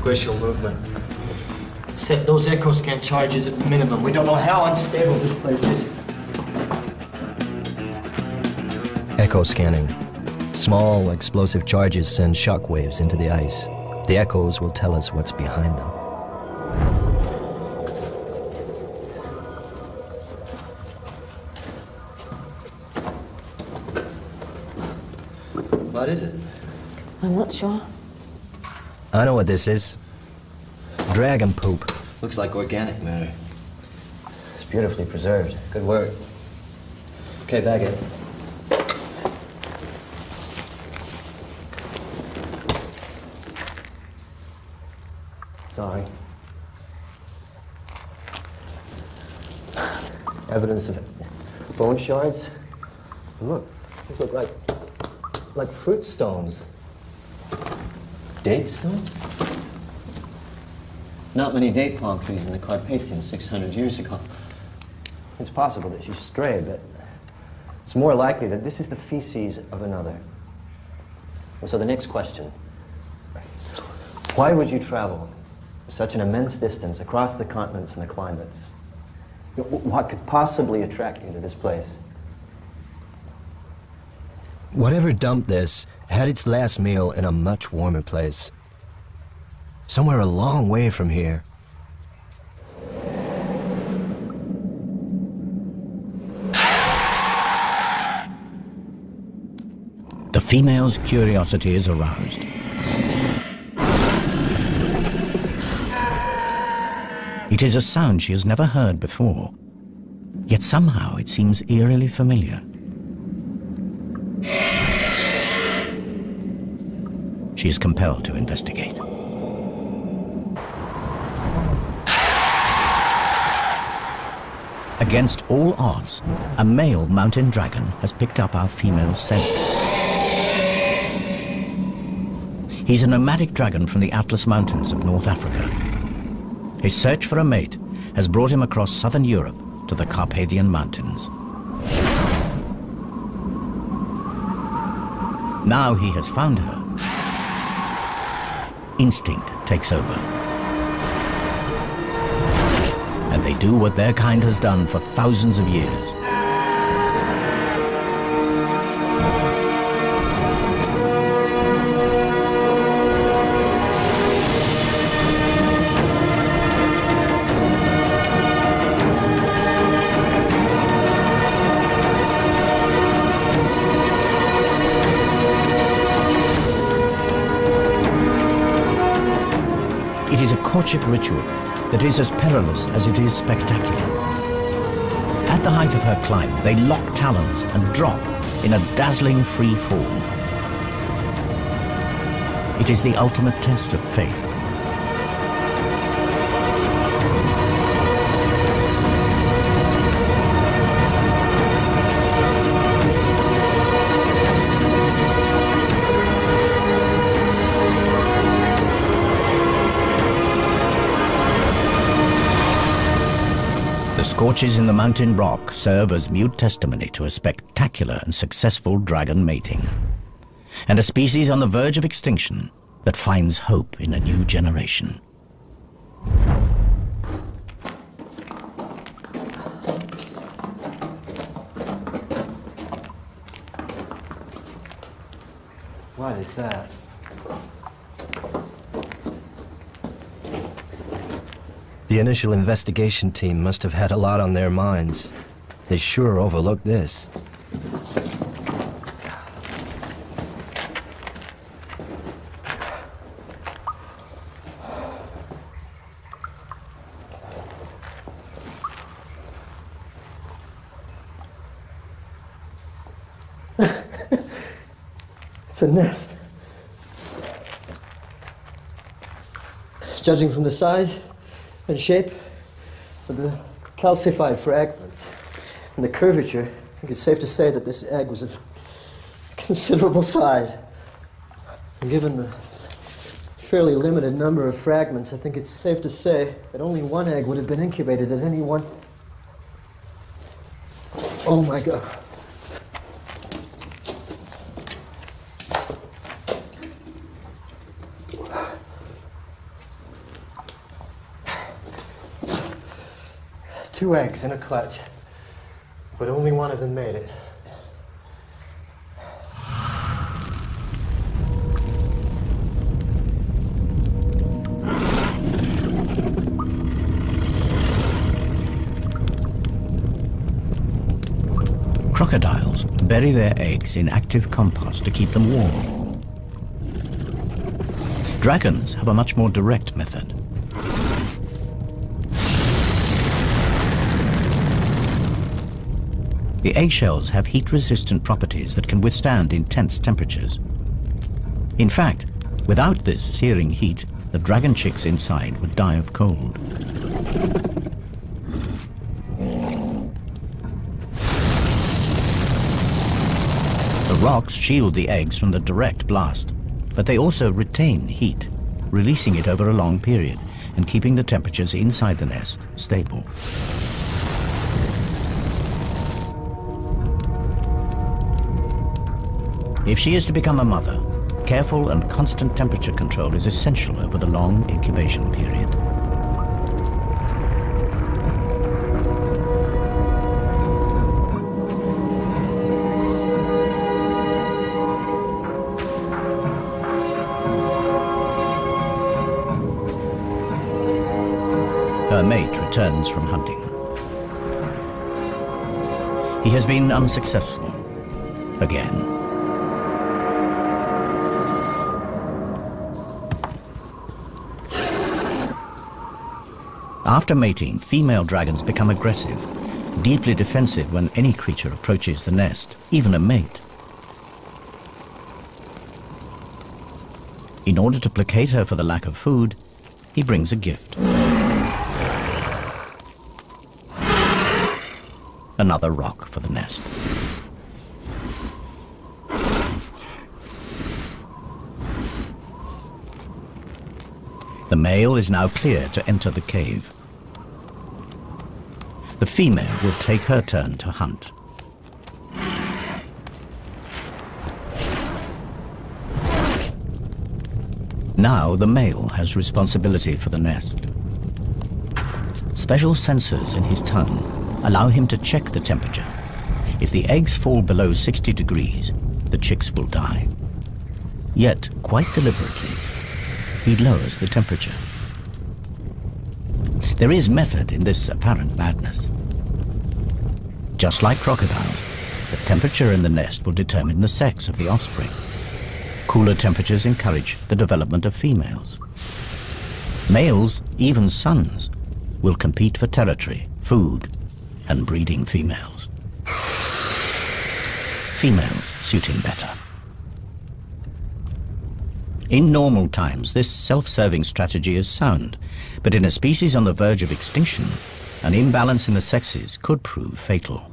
Glacial movement. Set those echo scan charges at minimum. We don't know how unstable this place is. Echo scanning. Small explosive charges send shock waves into the ice. The echoes will tell us what's behind them. What is it? I'm not sure. I know what this is. Dragon poop. Looks like organic matter. It's beautifully preserved. Good work. Okay, bag it. Sorry. Evidence of bone shards. Look, these look like fruit stones. Date stones? Not many date palm trees in the Carpathians 600 years ago. It's possible that she strayed, but it's more likely that this is the feces of another. And so the next question, why would you travel such an immense distance across the continents and the climates? What could possibly attract you to this place? Whatever dumped this had its last meal in a much warmer place. Somewhere a long way from here. The female's curiosity is aroused. It is a sound she has never heard before, yet somehow it seems eerily familiar. She is compelled to investigate. Against all odds, a male mountain dragon has picked up our female's scent. He's a nomadic dragon from the Atlas Mountains of North Africa. His search for a mate has brought him across southern Europe to the Carpathian Mountains. Now he has found her. Instinct takes over. And they do what their kind has done for thousands of years. It is a courtship ritual that is as perilous as it is spectacular. At the height of her climb, they lock talons and drop in a dazzling free fall. It is the ultimate test of faith. The scorches in the mountain rock serve as mute testimony to a spectacular and successful dragon mating, and a species on the verge of extinction that finds hope in a new generation. What is that? The initial investigation team must have had a lot on their minds. They sure overlooked this. It's a nest. Judging from the size and shape of the calcified fragments and the curvature, I think it's safe to say that this egg was of considerable size. And given the fairly limited number of fragments, I think it's safe to say that only one egg would have been incubated at any one. Oh my God. Two eggs in a clutch, but only one of them made it. Crocodiles bury their eggs in active compost to keep them warm. Dragons have a much more direct method. The eggshells have heat-resistant properties that can withstand intense temperatures. In fact, without this searing heat, the dragon chicks inside would die of cold. The rocks shield the eggs from the direct blast, but they also retain heat, releasing it over a long period and keeping the temperatures inside the nest stable. If she is to become a mother, careful and constant temperature control is essential over the long incubation period. returns from hunting. He has been unsuccessful again. After mating, female dragons become aggressive, deeply defensive when any creature approaches the nest, even a mate. In order to placate her for the lack of food, he brings a gift. Another rock for the nest. The male is now clear to enter the cave. The female will take her turn to hunt. Now the male has responsibility for the nest. Special sensors in his tongue allow him to check the temperature. If the eggs fall below 60 degrees, the chicks will die. Yet, quite deliberately, he lowers the temperature. There is method in this apparent madness. Just like crocodiles, the temperature in the nest will determine the sex of the offspring. Cooler temperatures encourage the development of females. Males, even sons, will compete for territory, food, and breeding females. Females suit him better. In normal times, this self-serving strategy is sound, but in a species on the verge of extinction, an imbalance in the sexes could prove fatal.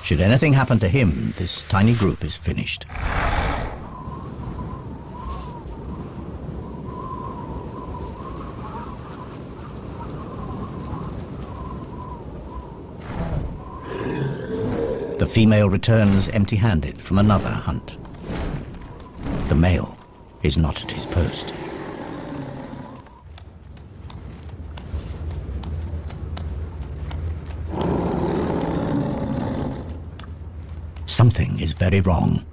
Should anything happen to him, this tiny group is finished. The female returns empty-handed from another hunt. The male is not at his post. Something is very wrong.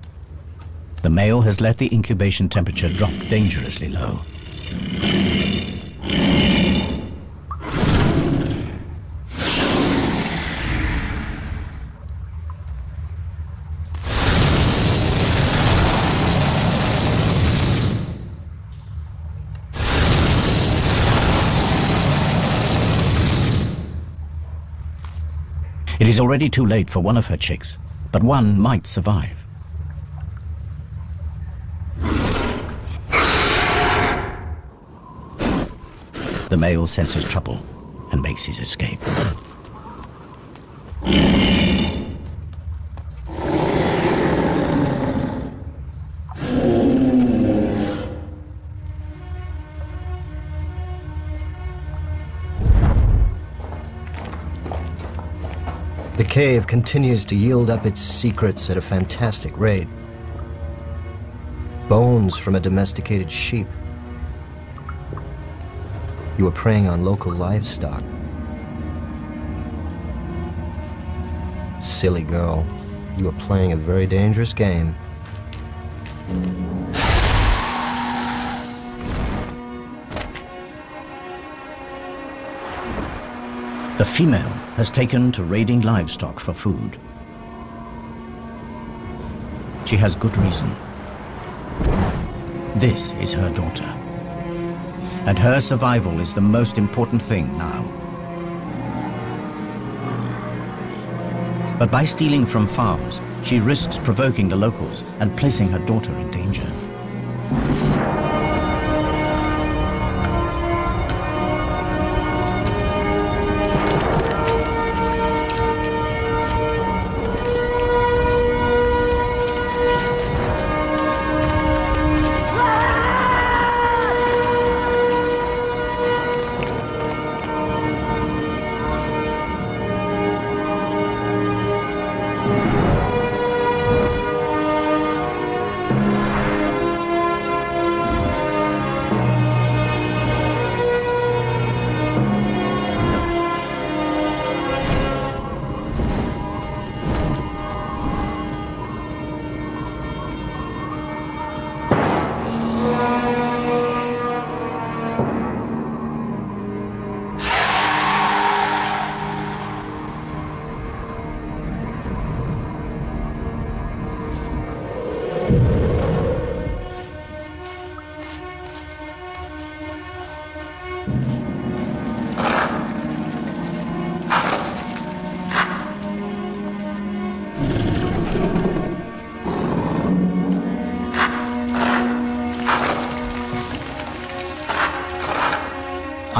The male has let the incubation temperature drop dangerously low. It is already too late for one of her chicks, but one might survive. The male senses trouble and makes his escape. The cave continues to yield up its secrets at a fantastic rate. Bones from a domesticated sheep. You are preying on local livestock. Silly girl, you are playing a very dangerous game. The female has taken to raiding livestock for food. She has good reason. This is her daughter, and her survival is the most important thing now. But by stealing from farms, she risks provoking the locals and placing her daughter in danger.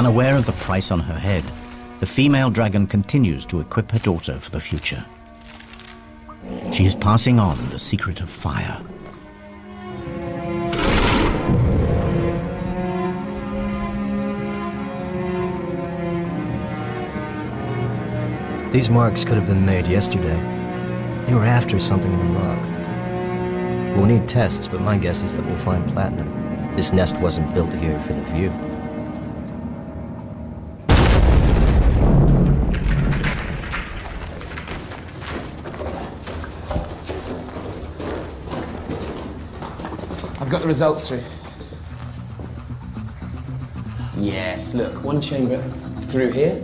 Unaware of the price on her head, the female dragon continues to equip her daughter for the future. She is passing on the secret of fire. These marks could have been made yesterday. They were after something in the rock. We'll need tests, but my guess is that we'll find platinum. This nest wasn't built here for the view. I've got the results through. Yes, look, one chamber through here.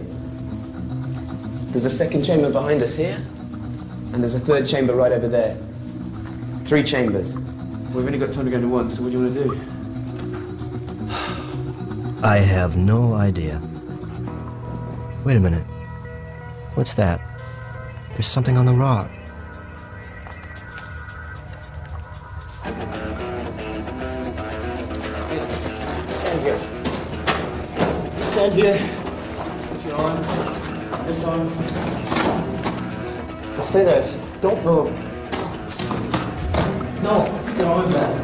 There's a second chamber behind us here. And there's a third chamber right over there. 3 chambers. We've only got time to go into one, so what do you want to do? I have no idea. Wait a minute. What's that? There's something on the rock. Stand here. Stand here. With your arm. This arm. Stay there. Don't move. No, your arms out.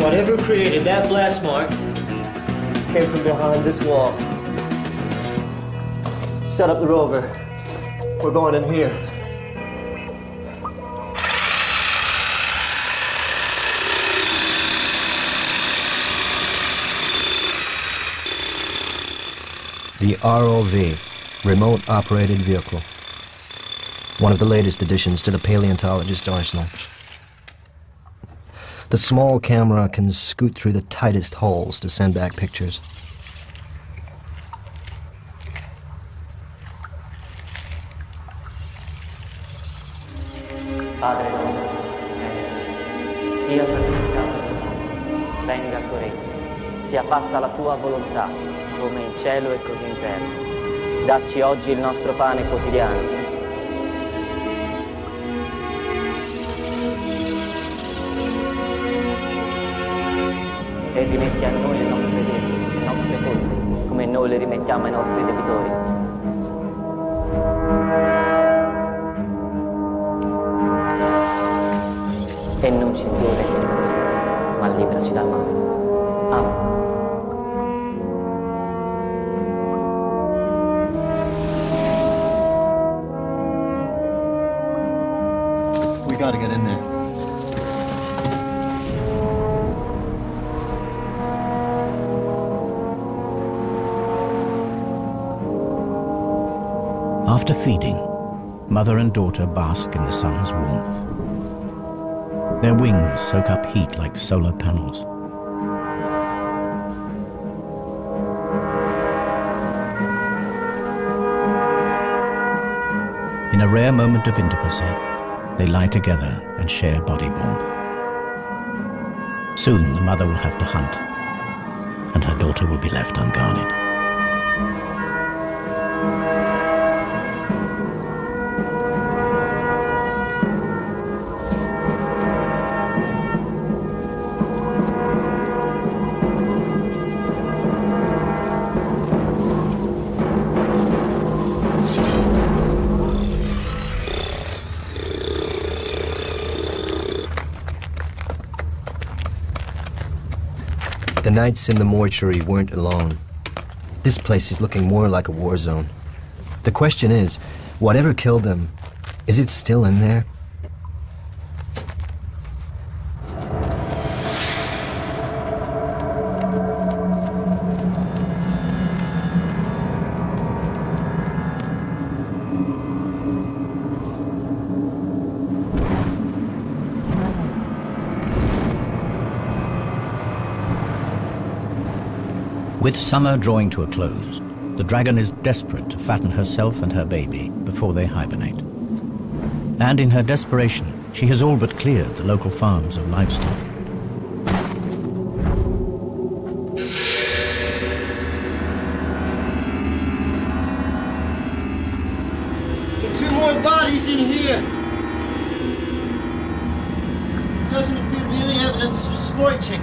Whatever created that blast mark came from behind this wall. Set up the rover. We're going in here. The ROV, Remote Operated Vehicle. One of the latest additions to the paleontologist arsenal. The small camera can scoot through the tightest holes to send back pictures. Padre nostro, sia santificato il tuo nome, venga il tuo regno, sia fatta la tua volontà, come in cielo e così in terra. Dacci oggi il nostro pane quotidiano. E rimetti a noi le nostre debiti, le nostre colpe, come noi le rimettiamo ai nostri debitori. E non ci indurre in tentazione, ma liberaci dal male. Amen. We gotta get in there. After feeding, mother and daughter bask in the sun's warmth. Their wings soak up heat like solar panels. In a rare moment of intimacy, they lie together and share body warmth. Soon the mother will have to hunt, and her daughter will be left unguarded. The nights in the mortuary weren't alone. This place is looking more like a war zone. The question is, whatever killed them, is it still in there? With summer drawing to a close, the dragon is desperate to fatten herself and her baby before they hibernate. And in her desperation, she has all but cleared the local farms of livestock. evidence of scorching.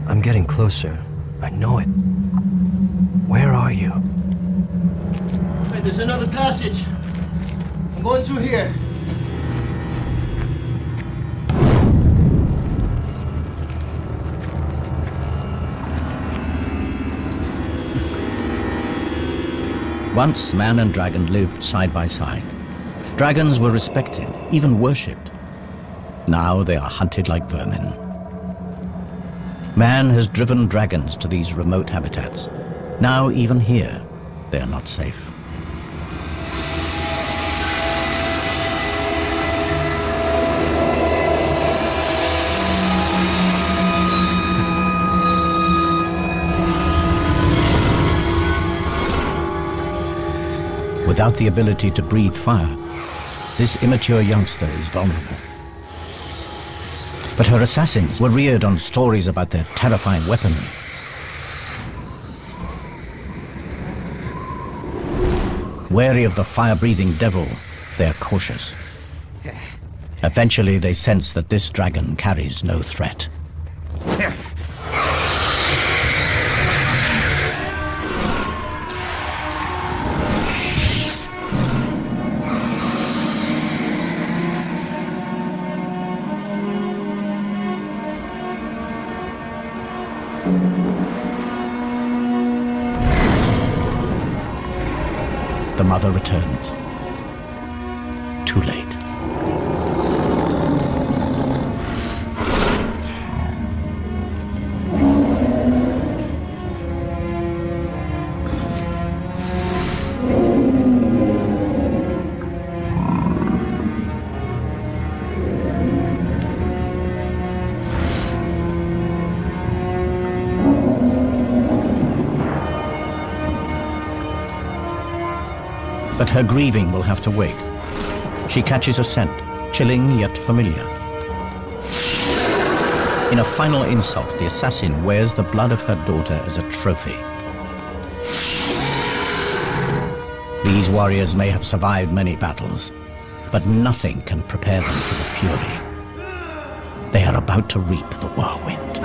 I'm getting closer. I know it. Where are you? Wait, there's another passage. I'm going through here. Once man and dragon lived side by side. Dragons were respected, even worshipped. Now they are hunted like vermin. Man has driven dragons to these remote habitats. Now even here, they are not safe. Without the ability to breathe fire, this immature youngster is vulnerable. But her assassins were reared on stories about their terrifying weaponry. Wary of the fire-breathing devil, they are cautious. Eventually, they sense that this dragon carries no threat. The mother returns. Too late. But her grieving will have to wait. She catches a scent, chilling yet familiar. In a final insult, the assassin wears the blood of her daughter as a trophy. These warriors may have survived many battles, but nothing can prepare them for the fury. They are about to reap the whirlwind.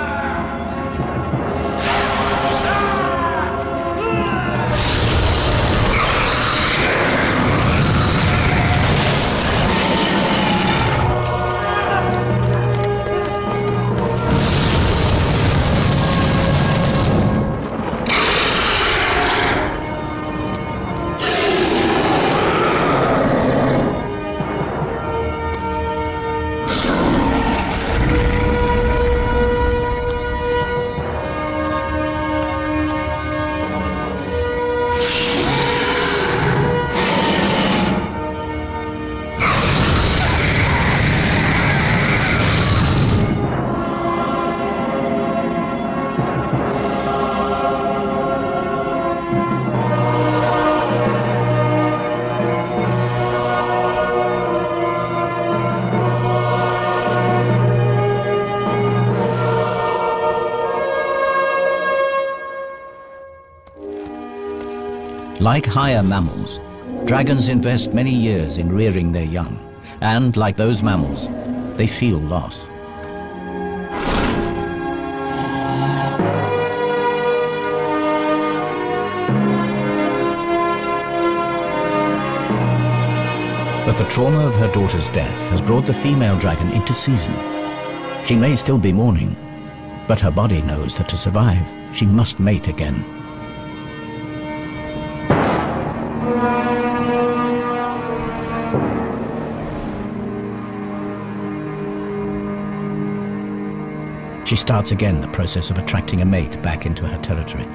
Like higher mammals, dragons invest many years in rearing their young, and like those mammals, they feel loss. But the trauma of her daughter's death has brought the female dragon into season. She may still be mourning, but her body knows that to survive, she must mate again. She starts again the process of attracting a mate back into her territory.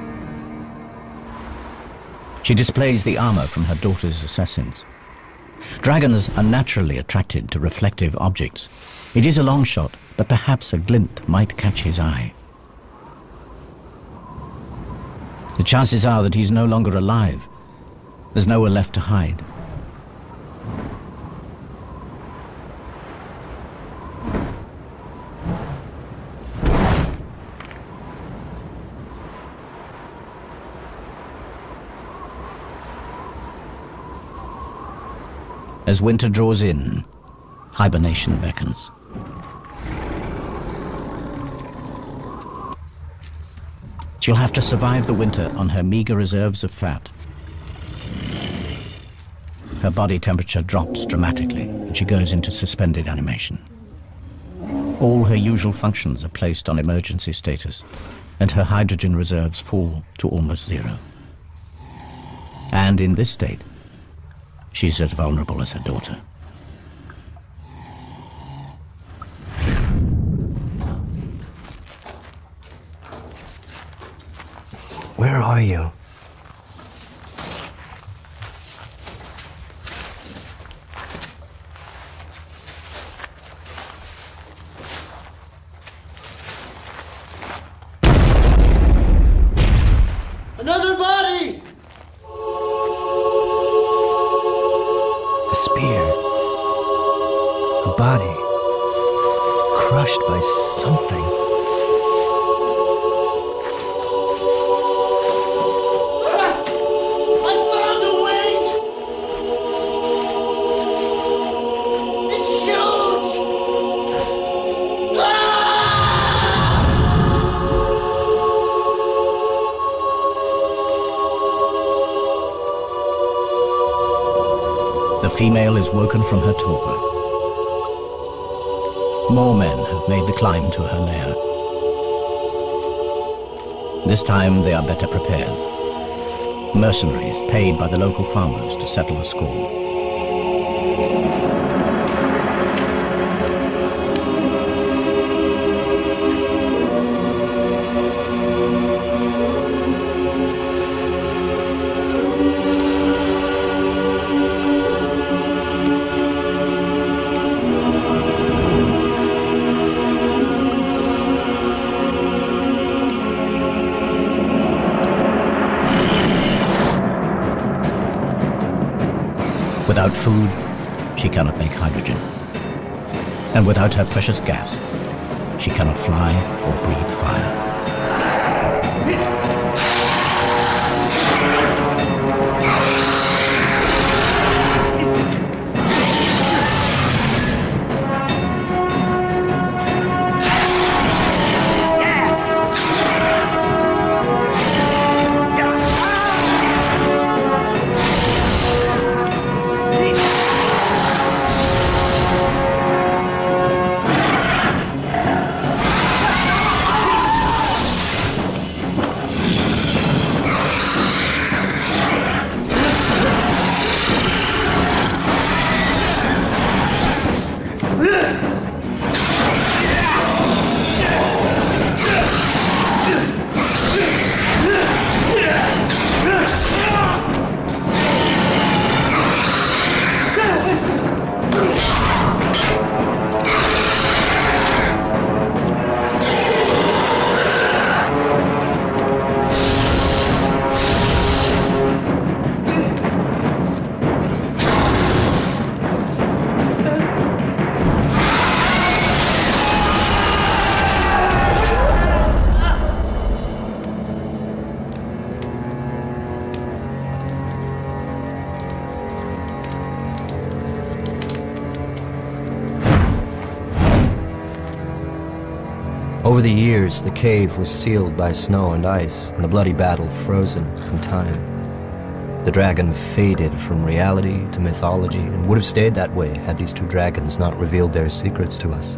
She displays the armor from her daughter's assassins. Dragons are naturally attracted to reflective objects. It is a long shot, but perhaps a glint might catch his eye. The chances are that he's no longer alive. There's nowhere left to hide. As winter draws in, hibernation beckons. She'll have to survive the winter on her meager reserves of fat. Her body temperature drops dramatically, and she goes into suspended animation. All her usual functions are placed on emergency status, and her hydrogen reserves fall to almost zero. And in this state, she's as vulnerable as her daughter. Where are you? Another body! A spear. A body. It's crushed by something. The female is woken from her torpor. More men have made the climb to her lair. This time they are better prepared. Mercenaries paid by the local farmers to settle the score. Without food, she cannot make hydrogen. And without her precious gas, she cannot fly or breathe fire. Over the years, the cave was sealed by snow and ice, and the bloody battle frozen in time. The dragon faded from reality to mythology, and would have stayed that way had these two dragons not revealed their secrets to us.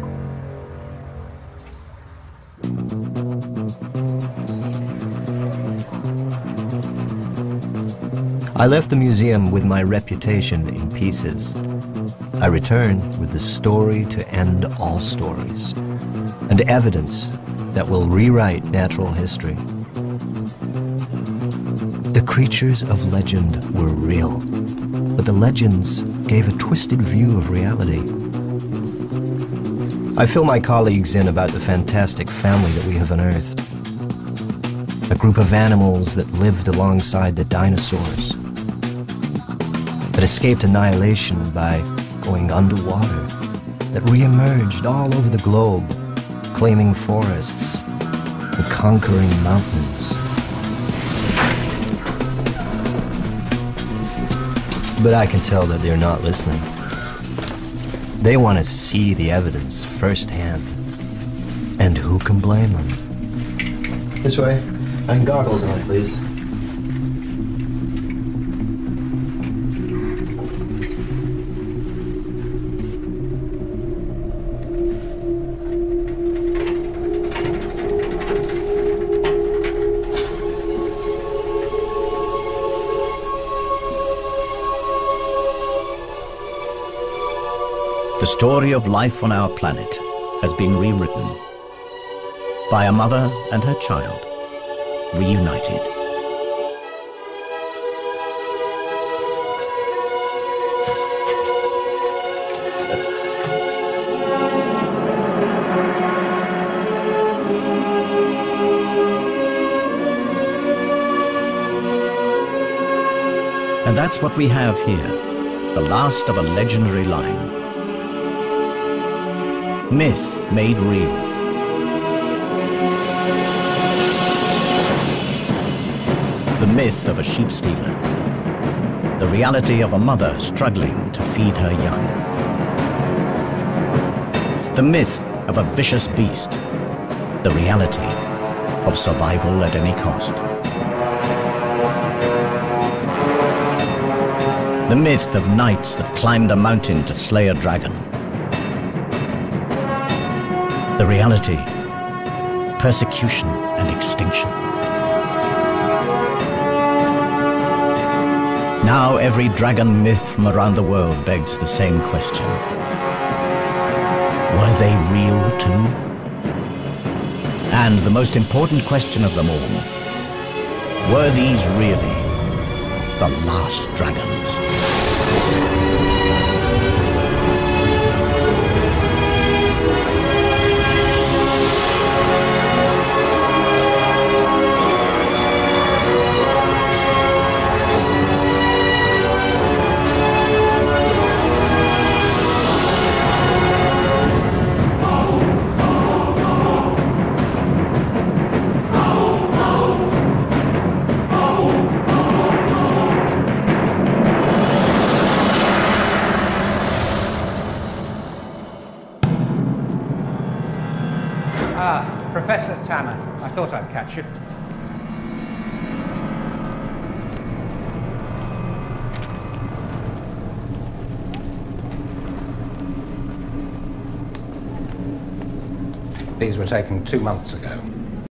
I left the museum with my reputation in pieces. I returned with the story to end all stories, and evidence that will rewrite natural history. The creatures of legend were real, but the legends gave a twisted view of reality. I fill my colleagues in about the fantastic family that we have unearthed. A group of animals that lived alongside the dinosaurs, that escaped annihilation by going underwater, that re-emerged all over the globe, claiming forests and conquering mountains. But I can tell that they're not listening. They want to see the evidence firsthand. And who can blame them? This way. And goggles on, please. The story of life on our planet has been rewritten by a mother and her child, reunited. And that's what we have here, the last of a legendary line. Myth made real. The myth of a sheep stealer. The reality of a mother struggling to feed her young. The myth of a vicious beast. The reality of survival at any cost. The myth of knights that climbed a mountain to slay a dragon. The reality, persecution and extinction. Now every dragon myth from around the world begs the same question. Were they real too? And the most important question of them all, were these really the last dragons? Professor Tanner, I thought I'd catch you. These were taken 2 months ago.